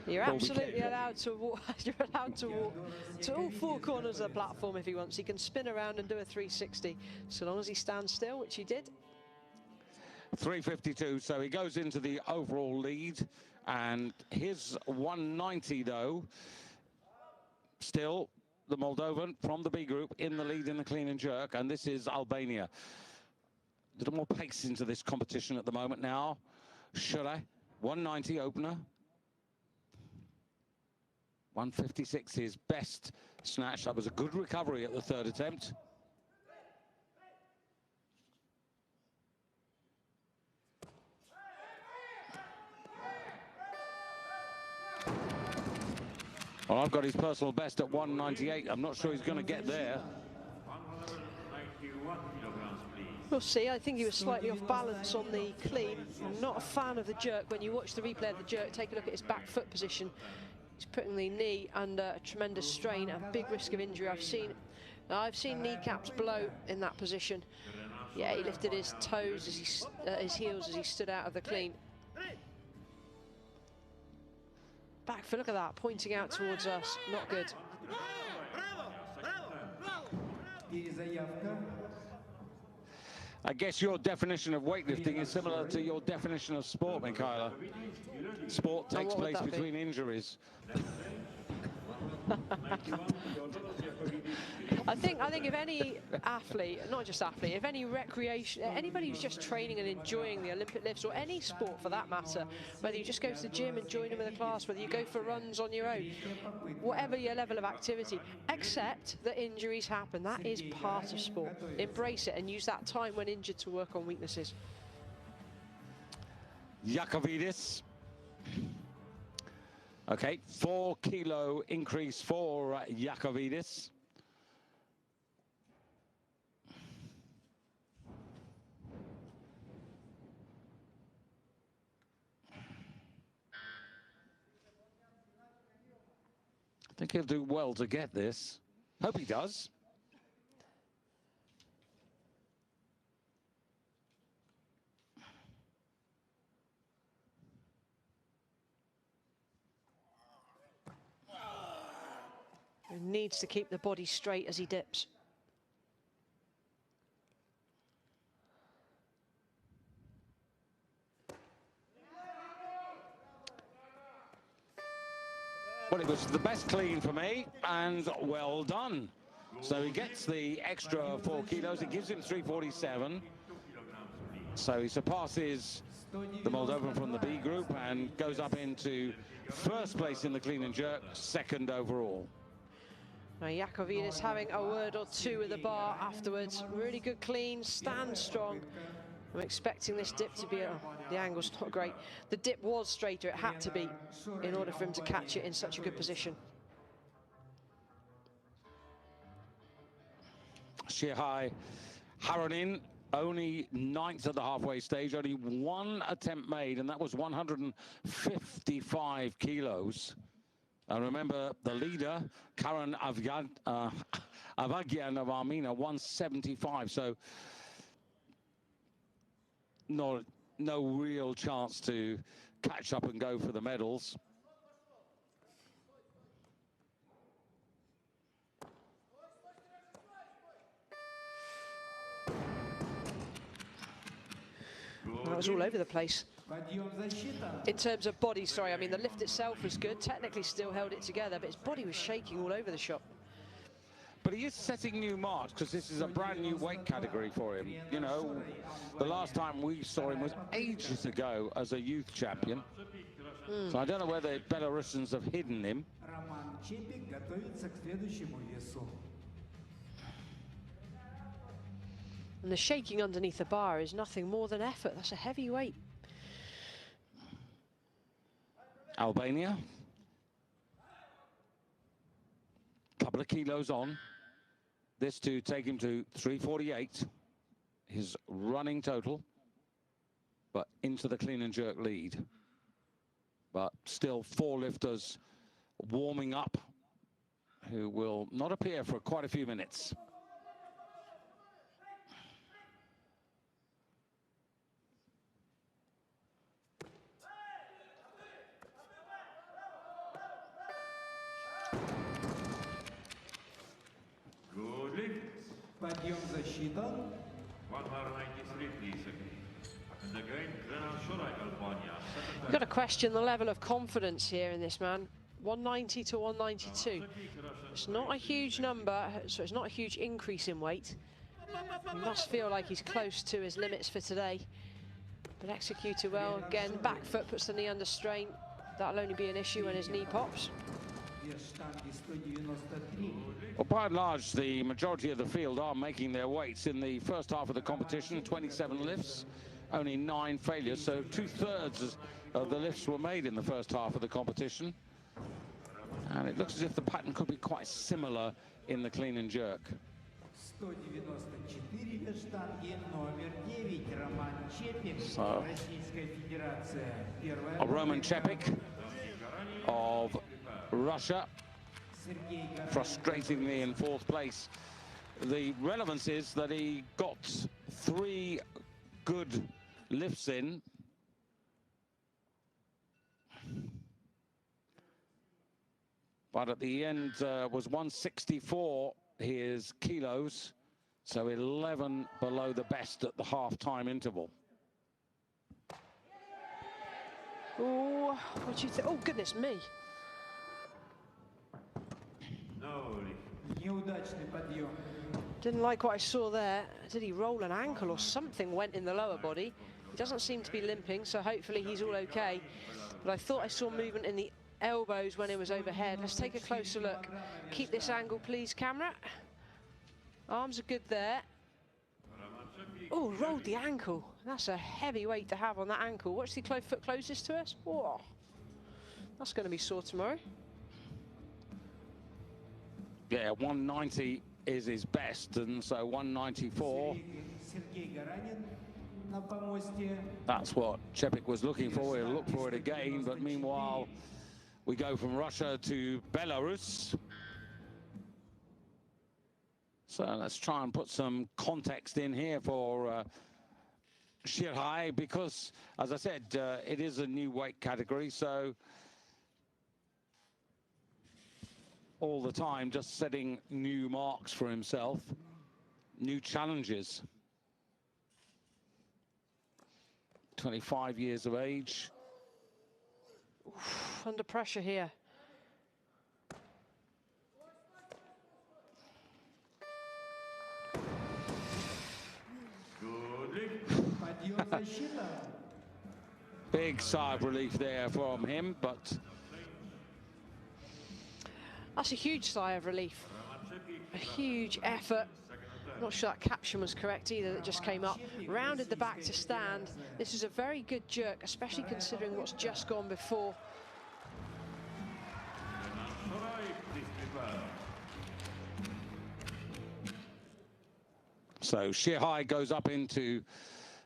You're absolutely allowed to walk. You're allowed to walk to all 4 corners of the platform if he wants. He can spin around and do a 360, so long as he stands still, which he did. 352, so he goes into the overall lead, and his 190 though, still the Moldovan from the B group in the lead in the clean and jerk, and this is Albania. A little more pace into this competition at the moment now. Should I? 190 opener. 156 his best snatch. That was a good recovery at the 3rd attempt. Well, I've got his personal best at 198. I'm not sure he's going to get there. We'll see. I think he was slightly off balance on the clean. I'm not a fan of the jerk. When you watch the replay of the jerk, take a look at his back foot position. He's putting the knee under a tremendous strain and big risk of injury. I've seen kneecaps blow in that position. Yeah, he lifted his toes as his heels as he stood out of the clean. Back foot, look at that, pointing out towards us. Not good. I guess your definition of weightlifting is similar to your definition of sport, Michaela. Sport takes place between injuries. I think if any athlete, not just athlete, if any recreation, anybody who's just training and enjoying the Olympic lifts, or any sport for that matter, whether you just go to the gym and join them in a class, whether you go for runs on your own, whatever your level of activity, accept that injuries happen. That is part of sport. Embrace it and use that time when injured to work on weaknesses. Yakovidis. Okay, 4 kilo increase for Yakovidis. I think he'll do well to get this. Hope he does. He needs to keep the body straight as he dips. Well, it was the best clean for me, and well done. So he gets the extra 4 kilos. It gives him 347. So he surpasses the Moldovan from the B group and goes up into first place in the clean and jerk, second overall. Now Yakovidis having a word or two with the bar afterwards. Really good clean, stands strong. I'm expecting this dip to be, the angle's not great. The dip was straighter, it had to be, in order for him to catch it in such a good position. Shihai Haronin, only 9th at the halfway stage, only 1 attempt made, and that was 155 kilos. And remember, the leader, Karen Avagian of Armenia, 175. So no real chance to catch up and go for the medals. Well, it was all over the place. In terms of body, sorry, I mean, the lift itself was good, technically still held it together, but his body was shaking all over the shop. But he is setting new marks, because this is a brand new weight category for him. You know, the last time we saw him was ages ago as a youth champion. So I don't know whether Belarusians have hidden him. And the shaking underneath the bar is nothing more than effort. That's a heavy weight. Albania. Couple of kilos on. This to take him to 348, his running total, but into the clean and jerk lead. But still 4 lifters warming up who will not appear for quite a few minutes. Подъем засчитан. 193, please. And again, Albania. You've got to question the level of confidence here in this man. 190 to 192. It's not a huge number, so it's not a huge increase in weight. He must feel like he's close to his limits for today. But executed well. Again, back foot puts the knee under strain. That'll only be an issue when his knee pops. Well, by and large, the majority of the field are making their weights in the first half of the competition. 27 lifts, only 9 failures, so 2/3 of the lifts were made in the first half of the competition. And it looks as if the pattern could be quite similar in the clean and jerk. 194 штанги, номер 9, Роман Чепик, So, Российская Федерация. Roman Chepik of Russia, frustratingly in 4th place. The relevance is that he got 3 good lifts in. But at the end was 164 his kilos, So 11 below the best at the half-time interval. Oh, what do you think? Oh, goodness me. Неудачный подъем. Didn't like what I saw there. Did he roll an ankle or something went in the lower body? He doesn't seem to be limping, so hopefully he's all okay. But I thought I saw movement in the elbows when it was overhead. Let's take a closer look. Keep this angle, please, camera. Arms are good there. Oh, rolled the ankle. That's a heavy weight to have on that ankle. What's the foot closest to us? Whoa. That's going to be sore tomorrow. Yeah, 190 is his best, and so 194. That's what Chepik was looking for. He'll look for it again, but meanwhile, we go from Russia to Belarus. So let's try and put some context in here for Shirhai, because, as I said, it is a new weight category, so all the time just setting new marks for himself, new challenges. 25 years of age. Oof, under pressure here. Big sigh of relief there from him, but that's a huge sigh of relief. A huge effort. Not sure that caption was correct either, that just came up. Rounded the back to stand. This is a very good jerk, especially considering what's just gone before. So Shirhai goes up into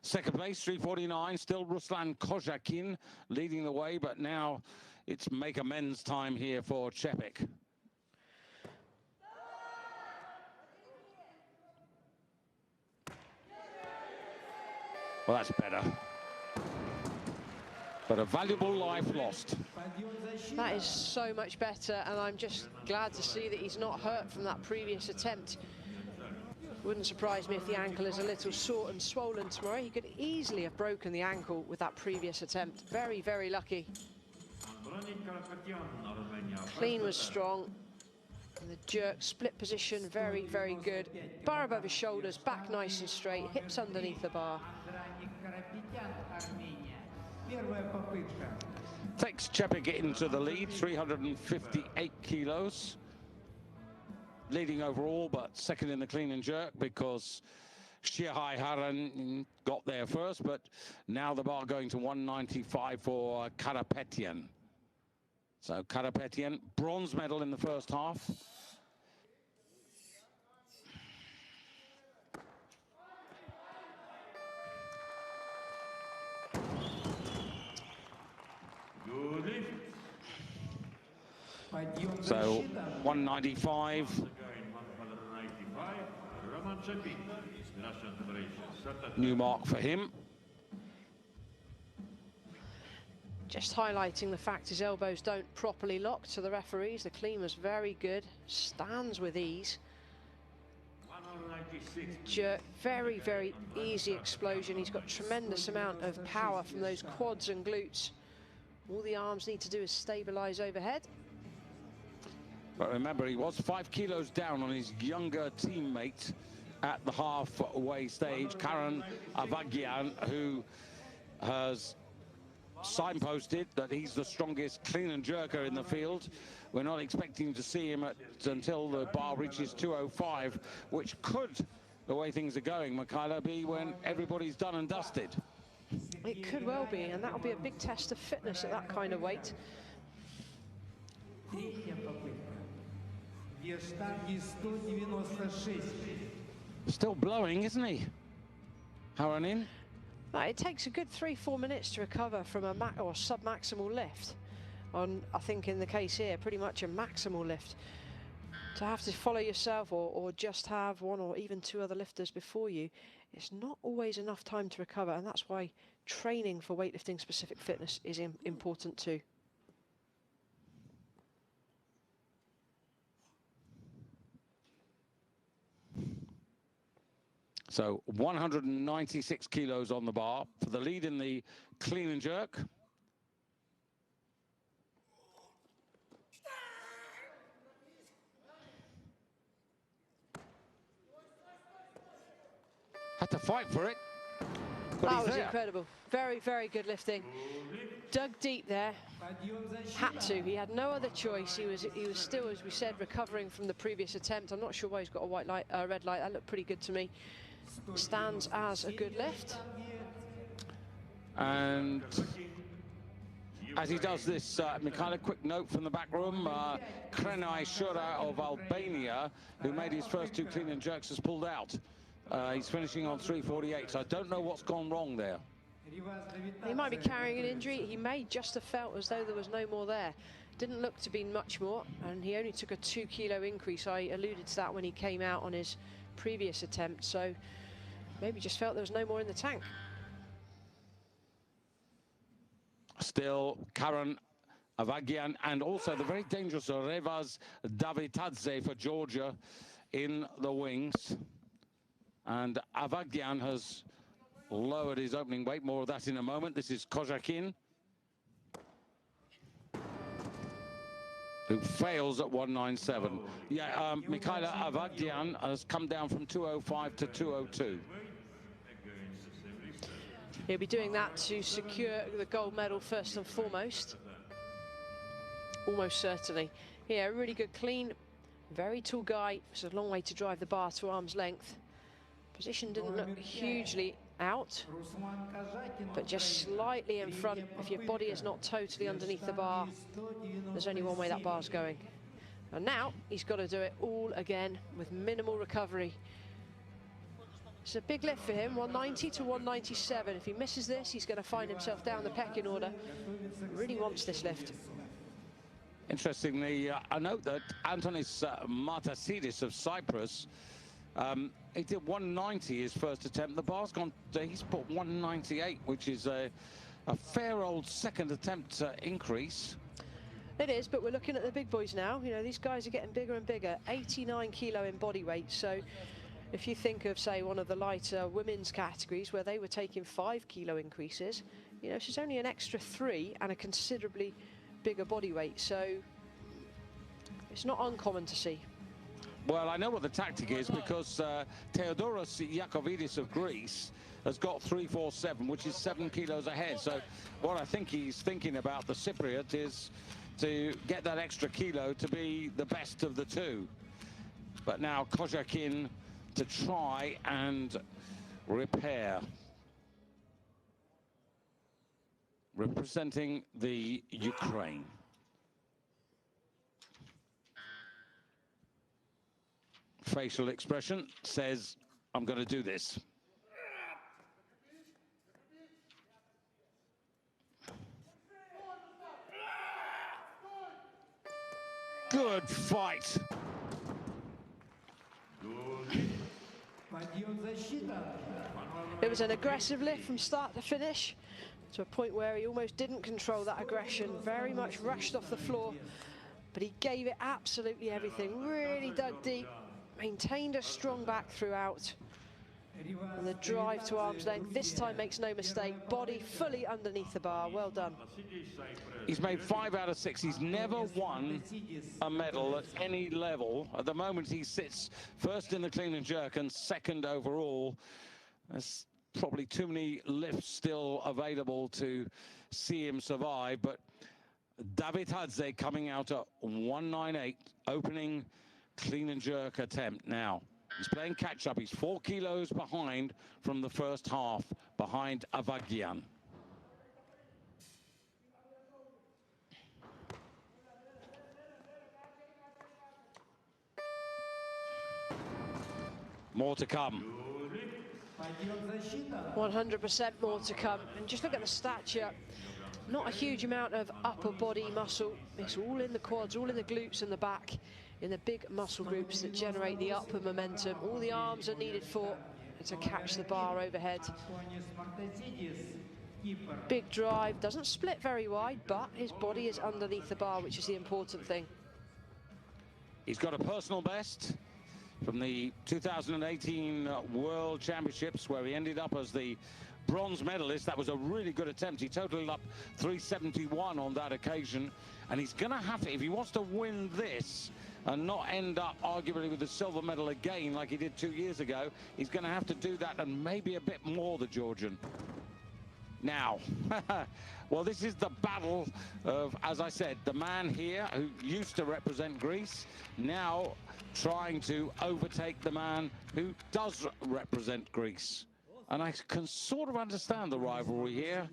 second place, 349. Still Ruslan Kozhakin leading the way, but now it's make amends time here for Chepik. Well, that's better. But a valuable life lost. That is so much better, and I'm just glad to see that he's not hurt from that previous attempt. Wouldn't surprise me if the ankle is a little sore and swollen tomorrow. He could easily have broken the ankle with that previous attempt. Very, very lucky. Clean was strong. And the jerk, split position, very, very good. Bar above his shoulders, back nice and straight, hips underneath the bar. Takes Chepik into the lead, 358 kilos. Leading overall, but second in the clean and jerk because Shirhai Haran got there first, but now the bar going to 195 for Karapetyan. So Karapetyan, bronze medal in the first half. So 195. New mark for him. Just highlighting the fact his elbows don't properly lock to the referees. The clean was very good, stands with ease. Jerk, very, very easy explosion. He's got tremendous amount of power from those quads and glutes. All the arms need to do is stabilize overhead. But remember, he was 5 kilos down on his younger teammate at the halfway stage, Karan Avagian, who has signposted that he's the strongest clean and jerker in the field. We're not expecting to see him until the bar reaches 205, which could, the way things are going, Michaela, be when everybody's done and dusted. It could well be, and that'll be a big test of fitness at that kind of weight. Still blowing, isn't he? Haranin? It takes a good 3-4 minutes to recover from a sub-maximal lift. On, I think in the case here, pretty much a maximal lift. To have to follow yourself or just have one or even two other lifters before you, it's not always enough time to recover, and that's why training for weightlifting specific fitness is important too. So 196 kilos on the bar for the lead in the clean and jerk. Had to fight for it. But that was incredible. Very, very good lifting. Dug deep there. Had to. He had no other choice. He was still, as we said, recovering from the previous attempt. I'm not sure why he's got a white light, red light. That looked pretty good to me. Stands as a good lift. And as he does this, Mikhail, a quick note from the back room. Krenai Shura of Albania, who made his first 2 clean and jerks, has pulled out. He's finishing on 3:48, so I don't know what's gone wrong there. He might be carrying an injury. He may just have felt as though there was no more there. Didn't look to be much more, and he only took a 2 kilo increase. I alluded to that when he came out on his previous attempt, so maybe just felt there was no more in the tank. Still, Karen Avagian and also the very dangerous Revaz Davitadze for Georgia in the wings. And Avagian has lowered his opening weight. More of that in a moment. This is Kojakin, who fails at 197. Yeah, Mikhail Avagian has come down from 205 to 202. He'll be doing that to secure the gold medal first and foremost. Almost certainly. Yeah, really good clean. Very tall guy. It's a long way to drive the bar to arm's length. Position didn't look hugely out, but just slightly in front. If your body is not totally underneath the bar, there's only one way that bar's going. And now he's got to do it all again with minimal recovery. It's a big lift for him, 190 to 197. If he misses this, he's going to find himself down the pecking order. He really wants this lift. Interestingly, I note that Antonis Martasidis of Cyprus, he did 190 his first attempt. The bar's gone, he's put 198, which is a fair old second attempt increase. It is, but we're looking at the big boys now. You know, these guys are getting bigger and bigger. 89 kilo in body weight. So if you think of, say, one of the lighter women's categories where they were taking 5 kilo increases, you know, she's only an extra 3 and a considerably bigger body weight. So it's not uncommon to see. Well, I know what the tactic is, because Theodoros Iacovidis of Greece has got 347, which is 7 kilos ahead. So what I think he's thinking about, the Cypriot, is to get that extra kilo to be the best of the two. But now Kojakin to try and repair. Representing the Ukraine. Facial expression says, I'm going to do this. Good fight. It was an aggressive lift from start to finish, to a point where he almost didn't control that aggression, very much rushed off the floor, but he gave it absolutely everything, really dug deep, maintained a strong back throughout, and the drive to arm's length this time makes no mistake, body fully underneath the bar. Well done. He's made 5 out of 6. He's never won a medal at any level. At the moment he sits first in the clean and jerk and second overall. There's probably too many lifts still available to see him survive, but Davitadze coming out at 198, opening clean and jerk attempt. Now he's playing catch up. He's 4 kilos behind from the first half, behind Avagian. More to come. 100% more to come. And just look at the stature. Not a huge amount of upper body muscle. It's all in the quads, all in the glutes and the back, in the big muscle groups that generate the upper momentum. All the arms are needed for to catch the bar overhead. Big drive, doesn't split very wide, but his body is underneath the bar, which is the important thing. He's got a personal best from the 2018 World Championships, where he ended up as the bronze medalist. That was a really good attempt. He totaled up 371 on that occasion, and he's going to have to, if he wants to win this and not end up arguably with the silver medal again like he did 2 years ago, he's going to have to do that and maybe a bit more, the Georgian. Now, well, this is the battle of, as I said, the man here who used to represent Greece, now trying to overtake the man who does represent Greece. And I can sort of understand the rivalry here.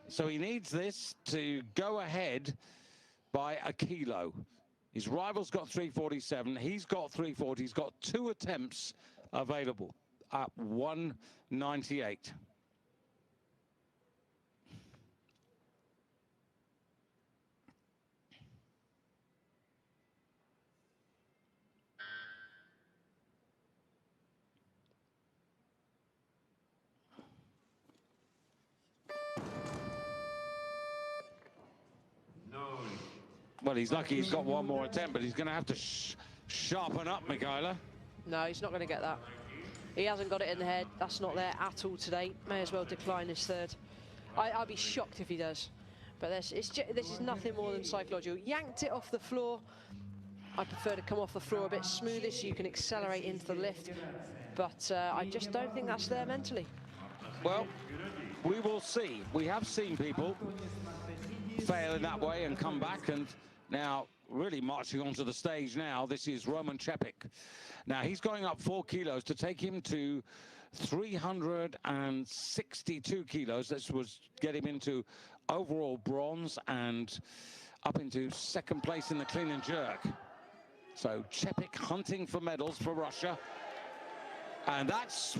So he needs this to go ahead by a kilo. His rival's got 347. He's got 340. He's got 2 attempts available at 198. Well, he's lucky he's got one more attempt, but he's going to have to sharpen up, Michaela. No, he's not going to get that. He hasn't got it in the head. That's not there at all today. May as well decline his third. I'd be shocked if he does. But this is nothing more than psychological. Yanked it off the floor. I prefer to come off the floor a bit smoother so you can accelerate into the lift. But I just don't think that's there mentally. Well, we will see. We have seen people fail in that way and come back, and now really marching onto the stage now, this is Roman Čepik. Now he's going up 4 kilos to take him to 362 kilos. This was get him into overall bronze and up into 2nd place in the clean and jerk. So Čepik hunting for medals for Russia, and that's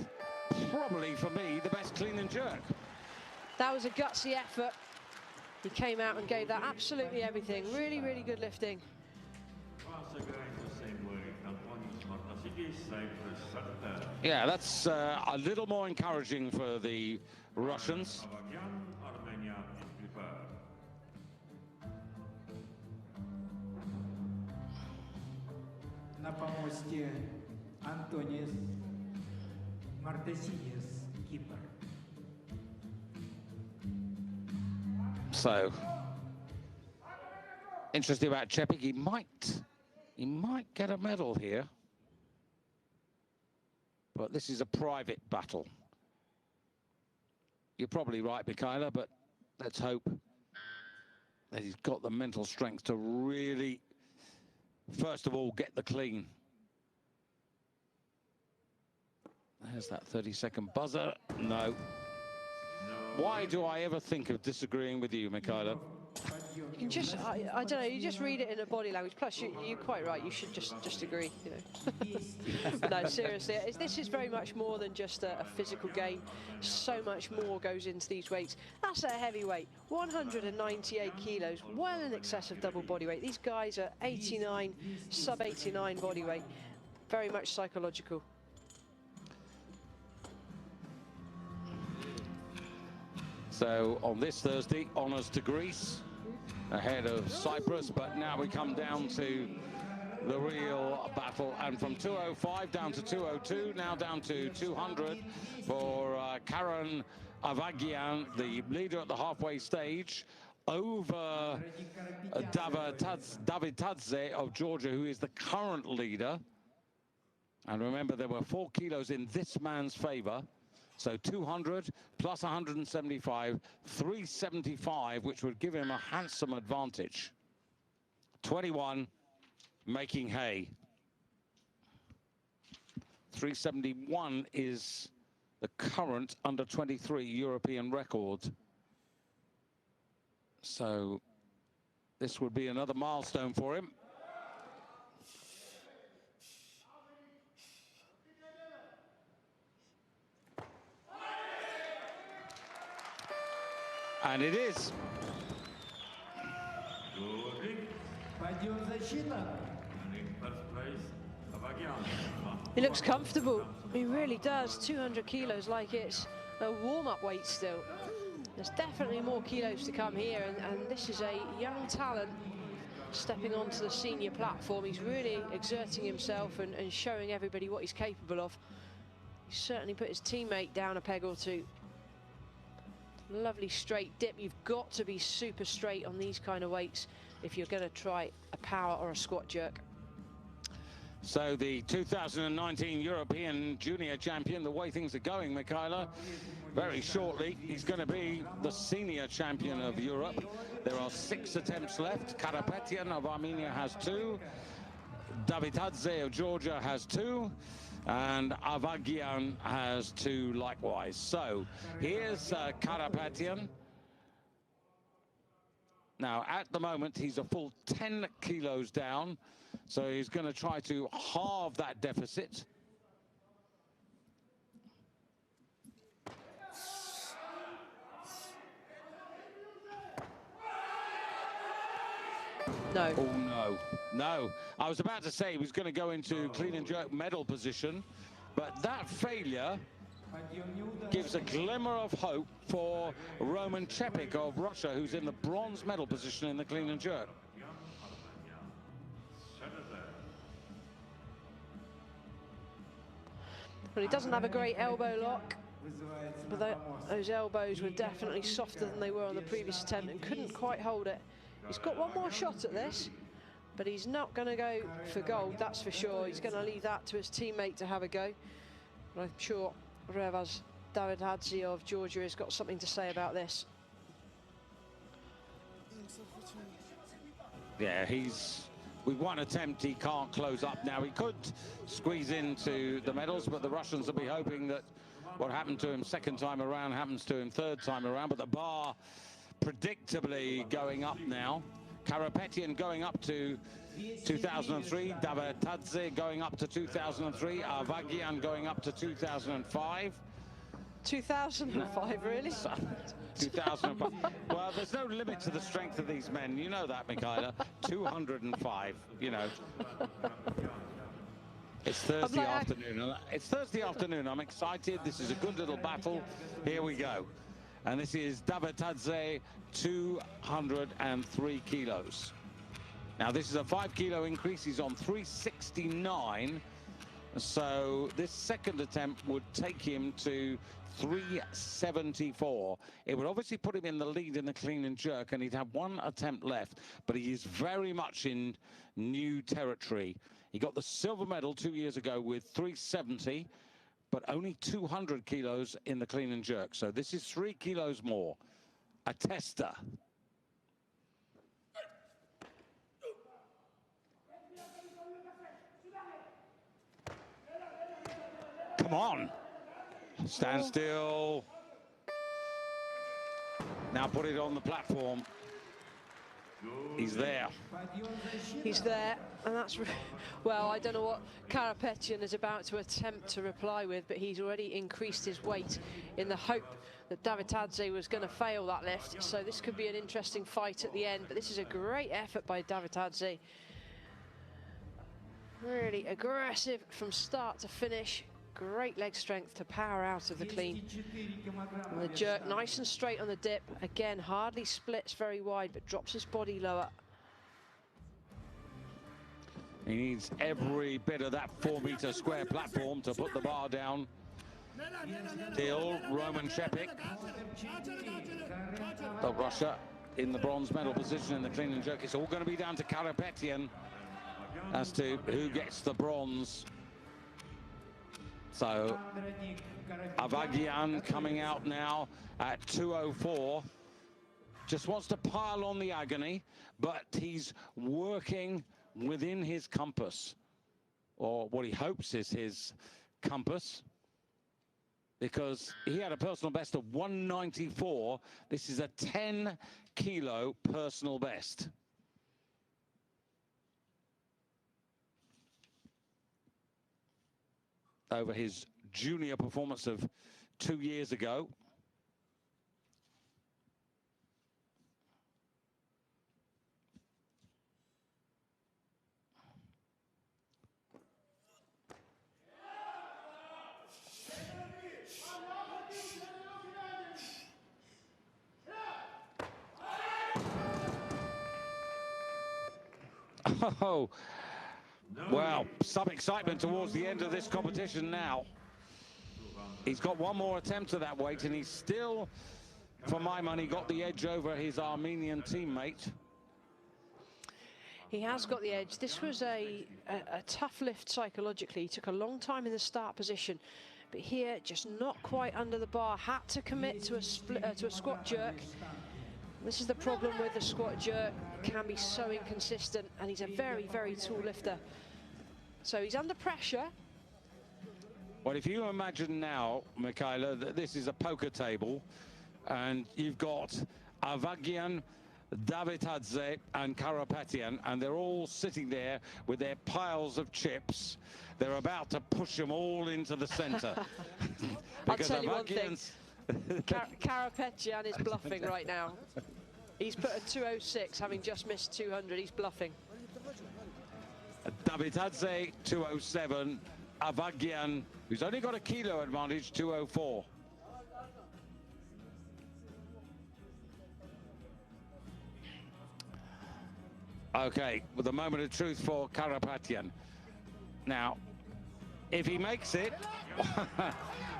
probably for me the best clean and jerk. That was a gutsy effort. He came out and gave that absolutely everything. Really, really good lifting. Yeah, that's a little more encouraging for the Russians. На помосте Антонис Мартесинис, Кипр. So, interesting about Čepik, he might get a medal here. But this is a private battle. You're probably right, Michaela, but let's hope that he's got the mental strength to really, first of all, get the clean. There's that 30-second buzzer. No. Why do I ever think of disagreeing with you, Michaela? You can just, I don't know, you just read it in a body language. Plus, you're quite right, you should just agree, you know. But no, seriously, this is very much more than just a physical game. So much more goes into these weights. That's a heavyweight, 198 kilos, well in excess of double body weight. These guys are 89, sub-89 body weight. Very much psychological. So on this Thursday, honours to Greece ahead of Cyprus, but now we come down to the real battle, and from 205 down to 202, now down to 200 for Karen Avagian, the leader at the halfway stage, over David Tadze of Georgia, who is the current leader. And remember, there were 4 kilos in this man's favour. So 200 plus 175, 375, which would give him a handsome advantage. 21, making hay. 371 is the current under-23 European record. So this would be another milestone for him. And it is. He looks comfortable. He really does. 200 kilos, like it's a warm-up weight still. There's definitely more kilos to come here, and this is a young talent. stepping onto the senior platform. He's really exerting himself and showing everybody what he's capable of. He's certainly put his teammate down a peg or two. Lovely straight dip. You've got to be super straight on these kind of weights if you're going to try a power or a squat jerk. So the 2019 European Junior Champion, the way things are going, Michaela, very shortly he's going to be the Senior Champion of Europe. There are 6 attempts left. Karapetyan of Armenia has 2. Davidadze of Georgia has 2. And Avagian has 2 likewise. So here's Karapetyan. Now, at the moment, he's a full 10 kilos down. So he's going to try to halve that deficit. No. Oh, no. No. I was about to say he was going to go into clean and jerk medal position, but that failure gives a glimmer of hope for Roman Chepik of Russia, who's in the bronze medal position in the clean and jerk. Well, he doesn't have a great elbow lock, but those elbows were definitely softer than they were on the previous attempt and couldn't quite hold it. He's got one more shot at this, but he's not going to go for gold, that's for sure. He's going to leave that to his teammate to have a go. But I'm sure Revaz Davidadze of Georgia has got something to say about this. Yeah, with one attempt, he can't close up now. He could squeeze into the medals, but the Russians will be hoping that what happened to him second time around happens to him third time around. But the bar predictably going up now. Karapetyan going up to 2003, Davidadze going up to 2003, Avagian going up to 2005. 2005, really? 2005. Well, there's no limit to the strength of these men. You know that, Michaela. 205, you know. It's Thursday afternoon. It's Thursday afternoon. I'm excited. This is a good little battle. Here we go. And this is Davidadze, 203 kilos. Now, this is a 5 kilo increase. He's on 369. So this second attempt would take him to 374. It would obviously put him in the lead in the clean and jerk, and he'd have one attempt left, but he is very much in new territory. He got the silver medal 2 years ago with 370, but only 200 kilos in the clean and jerk. So this is 3 kilos more. A tester. Come on. Stand still. Now put it on the platform. He's there. He's there, and that's, well, I don't know what Karapetyan is about to attempt to reply with, but he's already increased his weight in the hope that Davidadze was going to fail that lift. So this could be an interesting fight at the end, but this is a great effort by Davidadze. Really aggressive from start to finish. Great leg strength to power out of the clean. And the jerk nice and straight on the dip. Again, hardly splits very wide, but drops his body lower. He needs every bit of that 4-meter square platform to put the bar down. Still, Roman Chepik of Russia in the bronze medal position in the clean and jerk. It's all going to be down to Karapetyan as to who gets the bronze. So Avagian coming out now at 204. Just wants to pile on the agony, but he's working within his compass, or what he hopes is his compass, because he had a personal best of 194. This is a 10 kilo personal best. Over his junior performance of 2 years ago. Oh, well, some excitement towards the end of this competition now. He's got one more attempt at that weight, and he's still, for my money, got the edge over his Armenian teammate. He has got the edge. This was a tough lift psychologically. He took a long time in the start position, but here, just not quite under the bar. Had to commit to a squat jerk. This is the problem with the squat jerk. It can be so inconsistent, and he's a very, very tall lifter. So he's under pressure. Well, if you imagine now, Michaela, that this is a poker table, and you've got Avagian, Davidadze and Karapetian, and they're all sitting there with their piles of chips. They're about to push them all into the center. I'll tell you one thing, Karapetian is bluffing right now. He's put a 206, having just missed 200, he's bluffing. Davidadze, 207, Avagian, who's only got a kilo advantage, 204. Okay, with a moment of truth for Karapetian. Now, if he makes it,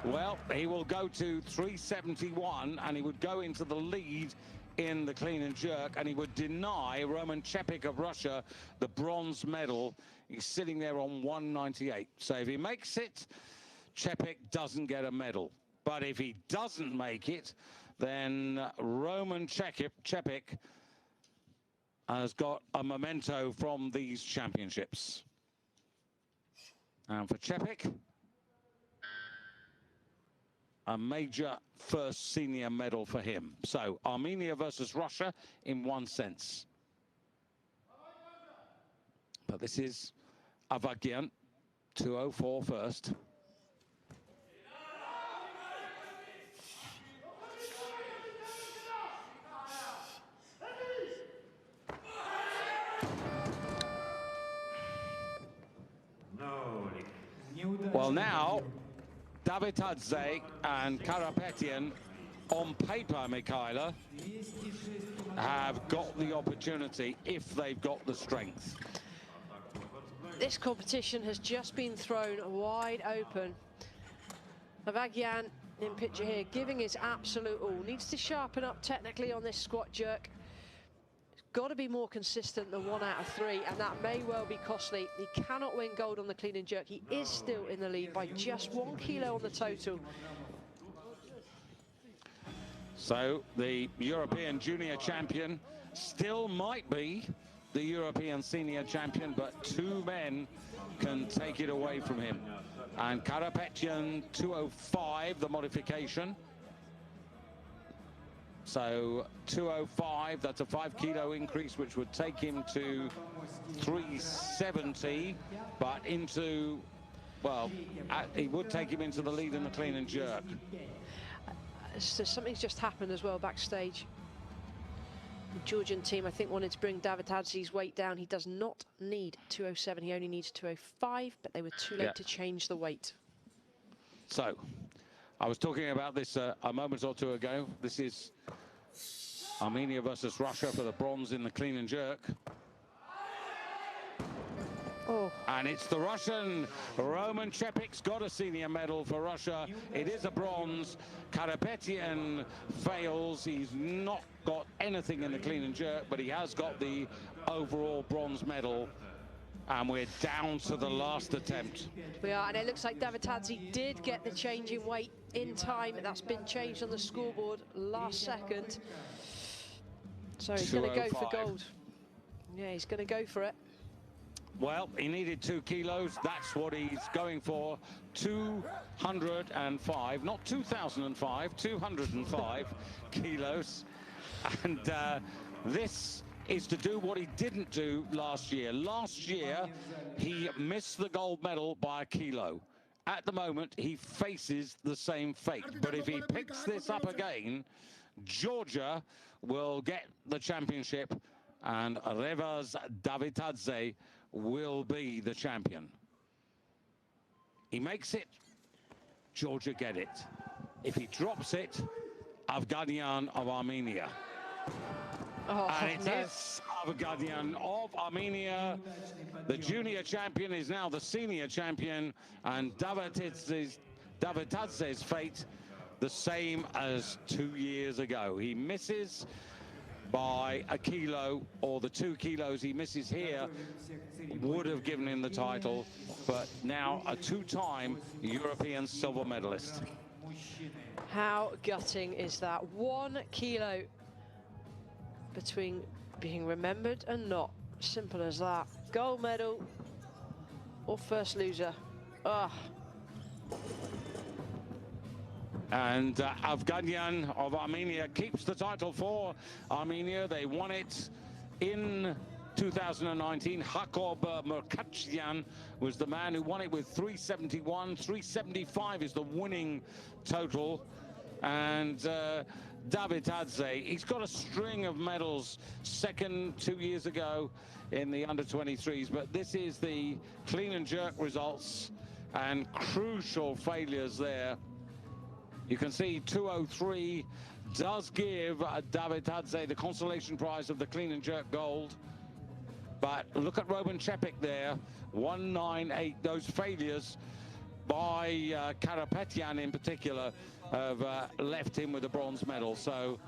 well, he will go to 371, and he would go into the lead in the clean and jerk, and he would deny Roman Chepik of Russia the bronze medal. He's sitting there on 198. So if he makes it, Chepik doesn't get a medal. But if he doesn't make it, then Roman Chepik has got a memento from these championships. And for Chepik, a major first senior medal for him. So Armenia versus Russia in one sense. But this is Avagian, 204 first. Well, now, Davidadze and Karapetian, on paper, Michaela, have got the opportunity if they've got the strength. This competition has just been thrown wide open. Avagian, in picture here, giving his absolute all. Needs to sharpen up technically on this squat jerk. Got to be more consistent than 1 out of 3, and that may well be costly. He cannot win gold on the clean and jerk. He is still in the lead by just 1 kilo on the total. So the European junior champion still might be the European senior champion, but 2 men can take it away from him. And Karapetian, 205, the modification. So 205, that's a 5 kilo increase, which would take him to 370, but into, well, it would take him into the lead in the clean and jerk. So something's just happened as well backstage. The Georgian team, I think, wanted to bring Davidadze's weight down. He does not need 207, he only needs 205, but they were too late to change the weight. So, I was talking about this a moment or two ago. This is Armenia versus Russia for the bronze in the clean and jerk. Oh. And it's the Russian. Roman Chepik's got a senior medal for Russia. It is a bronze. Karapetian fails. He's not got anything in the clean and jerk, but he has got the overall bronze medal. And we're down to the last attempt. We are, and it looks like Davidadze did get the change in weight in time. That's been changed on the scoreboard last second. So he's going to go for gold. Yeah, he's going to go for it. Well, he needed 2 kilos. That's what he's going for. 205, not 2005, 205 kilos. And this is to do what he didn't do last year. Last year, he missed the gold medal by a kilo. At the moment, he faces the same fate. But if he picks this up again, Georgia will get the championship, and Revaz Davidadze will be the champion. He makes it, Georgia get it. If he drops it, Avagian of Armenia. Oh, and it is Avgadyan of Armenia. The junior champion is now the senior champion, and Davitadze's fate the same as 2 years ago. He misses by a kilo, or the 2 kilos he misses here would have given him the title, but now a 2-time European silver medalist. How gutting is that? 1 kilo between being remembered and not. Simple as that. Gold medal or first loser. Ah. And Avgadyan of Armenia keeps the title for Armenia. They won it in 2019. Jakob Merkachyan was the man who won it with 371. 375 is the winning total. And Davitadze, he's got a string of medals, second 2 years ago in the under-23s, but this is the clean and jerk results and crucial failures there. You can see 203 does give Davitadze the consolation prize of the clean and jerk gold. But look at Roman Čepić there, 198. Those failures by Karapetyan in particular have left him with a bronze medal. So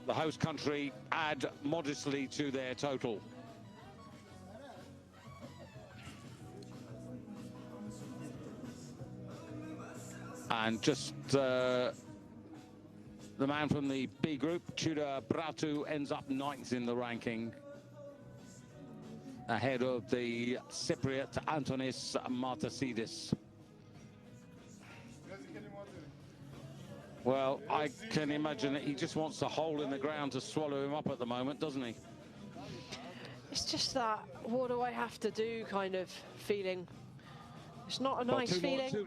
the host country add modestly to their total. And just the man from the B group, Tudor Bratu, ends up 9th in the ranking, ahead of the Cypriot Antonis Martasidis. Well, I can imagine that he just wants a hole in the ground to swallow him up at the moment, doesn't he? It's just that, what do I have to do kind of feeling. It's not a nice feeling.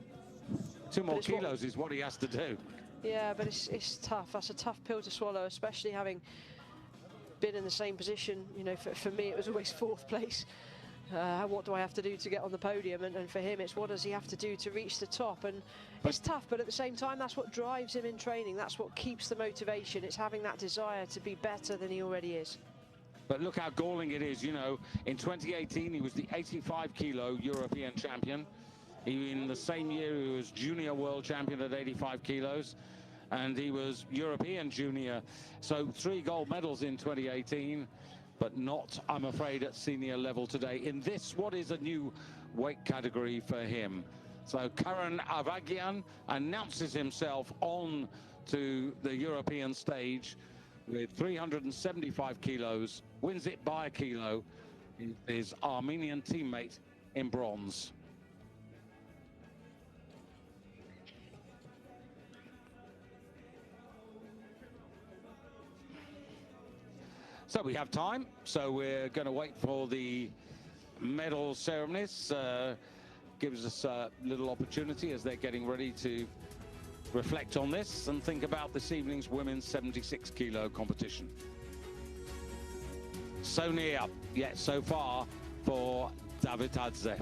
Two more kilos is what he has to do. Yeah, but it's tough. That's a tough pill to swallow, especially having been in the same position. You know, for me, it was always 4th place. What do I have to do to get on the podium? And for him, it's what does he have to do to reach the top? And it's tough, but at the same time, that's what drives him in training. That's what keeps the motivation. It's having that desire to be better than he already is. But look how galling it is. You know, in 2018, he was the 85-kilo European champion. In the same year, he was junior world champion at 85 kilos, and he was European junior. So 3 gold medals in 2018, but not, I'm afraid, at senior level today in this, what is a new weight category for him. So Karan Avgadyan announces himself on to the European stage with 375 kilos, wins it by a kilo, his Armenian teammate in bronze. So we have time, so we're going to wait for the medal ceremonies. Gives us a little opportunity as they're getting ready to reflect on this and think about this evening's women's 76-kilo competition. So near, yet so far for Davitadze.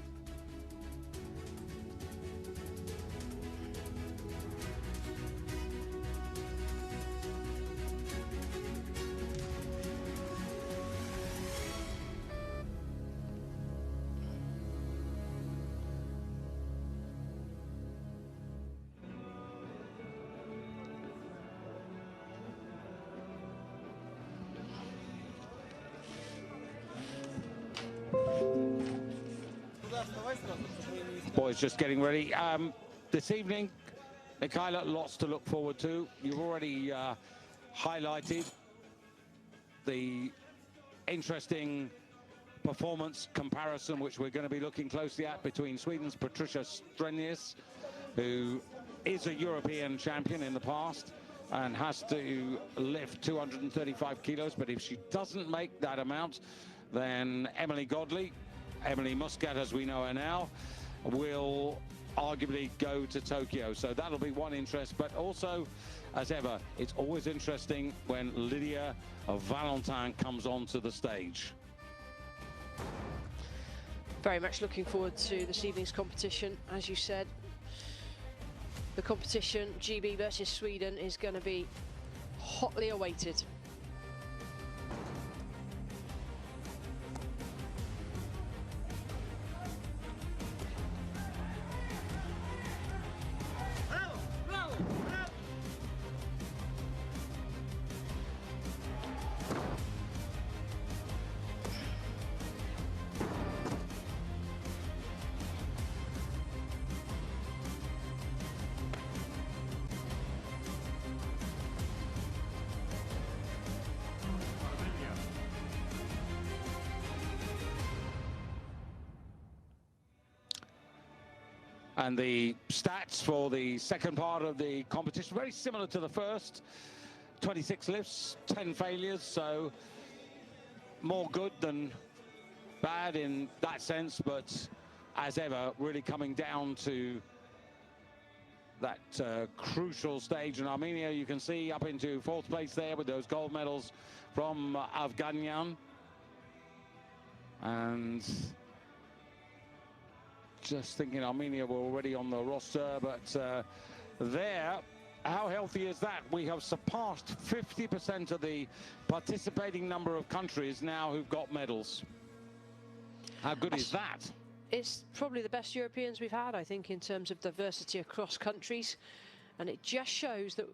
Boys just getting ready. This evening, Michaela, lots to look forward to. You've already highlighted the interesting performance comparison, which we're going to be looking closely at, between Sweden's Patricia Strenius, who is a European champion in the past and has to lift 235 kilos. But if she doesn't make that amount, then Emily Godley, Emily Muscat as we know her now, will arguably go to Tokyo. So that'll be one interest. But also, as ever, it's always interesting when Lydia Valentin comes onto the stage. Very much looking forward to this evening's competition. As you said, the competition, GB versus Sweden, is going to be hotly awaited. And the stats for the second part of the competition, very similar to the first. 26 lifts, 10 failures, so more good than bad in that sense, but as ever, really coming down to that crucial stage in Armenia. You can see up into fourth place there with those gold medals from Afganian. And just thinking Armenia were already on the roster, but there, how healthy is that? We have surpassed 50% of the participating number of countries now who've got medals. How good is that? It's probably the best Europeans we've had, I think, in terms of diversity across countries. And it just shows that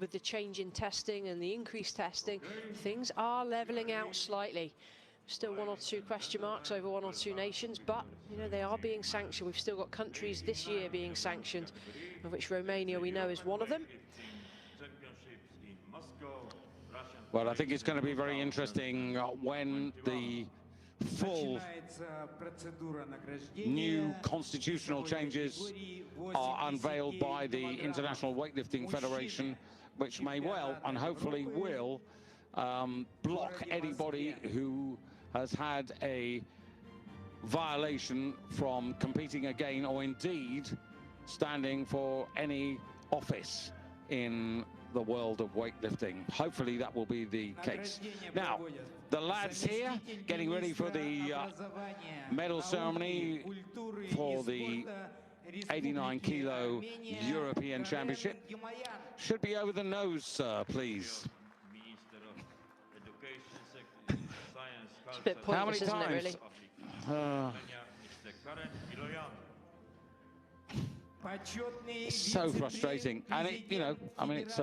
with the change in testing and the increased testing, things are leveling out slightly. Still one or two question marks over one or two nations, but you know, they are being sanctioned. We've still got countries this year being sanctioned, of which Romania we know is one of them. Well, I think it's going to be very interesting when the full new constitutional changes are unveiled by the International Weightlifting Federation, which may well and hopefully will block anybody who has had a violation from competing again, or indeed standing for any office in the world of weightlifting. Hopefully that will be the case. Now, the lads here getting ready for the medal ceremony for the 89 kilo European Championship. Should be over the nose, sir, please. It's a bit pointless, isn't it, really? It's so frustrating, and it, you know, I mean, it's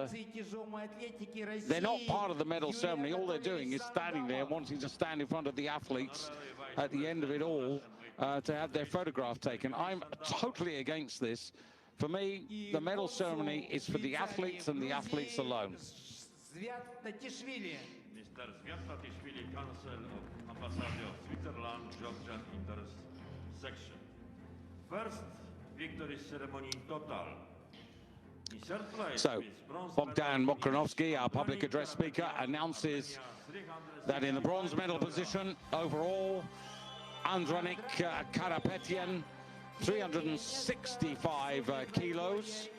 they're not part of the medal ceremony. All they're doing is standing there, wanting to stand in front of the athletes at the end of it all to have their photograph taken. I'm totally against this. For me, the medal ceremony is for the athletes and the athletes alone. First victory ceremony total. So, Bogdan Mokrinovsky, our public address speaker, announces that in the bronze medal position overall, Andranik Karapetyan, 365 kilos.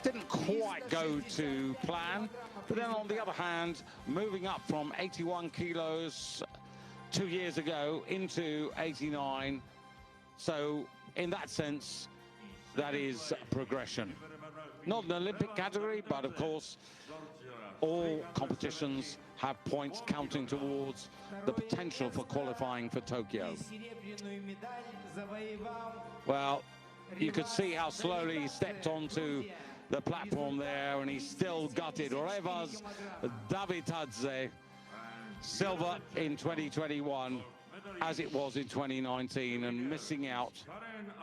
Didn't quite go to plan, but then on the other hand, moving up from 81 kilos 2 years ago into 89. So in that sense, that is progression. Not an Olympic category, but of course, all competitions have points counting towards the potential for qualifying for Tokyo. Well, you could see how slowly he stepped onto the platform there, and he's still gutted. Revaz Davitadze, silver in 2021, as it was in 2019, and missing out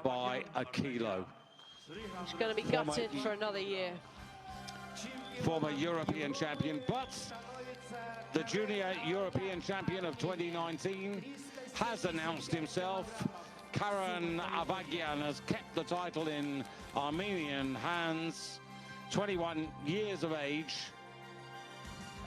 by a kilo. He's going to be gutted for another year. Former European champion, but the junior European champion of 2019 has announced himself. Karan Avagian has kept the title in Armenian hands, 21 years of age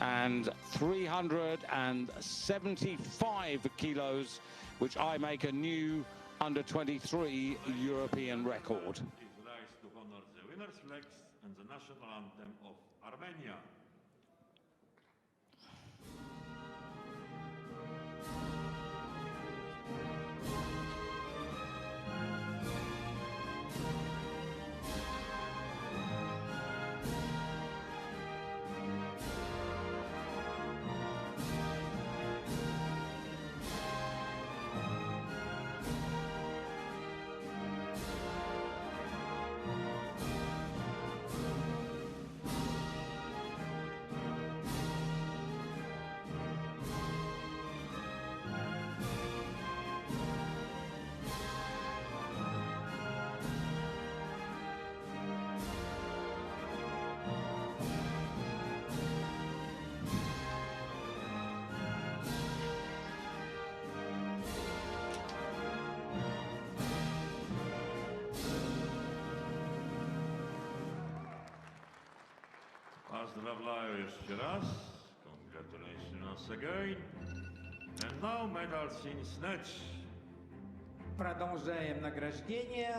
and 375 kilos, which I make a new under 23 European record. Rise to honor the winner's flags and the national anthem of Armenia. Pozdравляю jeszcze raz. Congratulations once again. And now medals in snatch. Продолжаем награждение.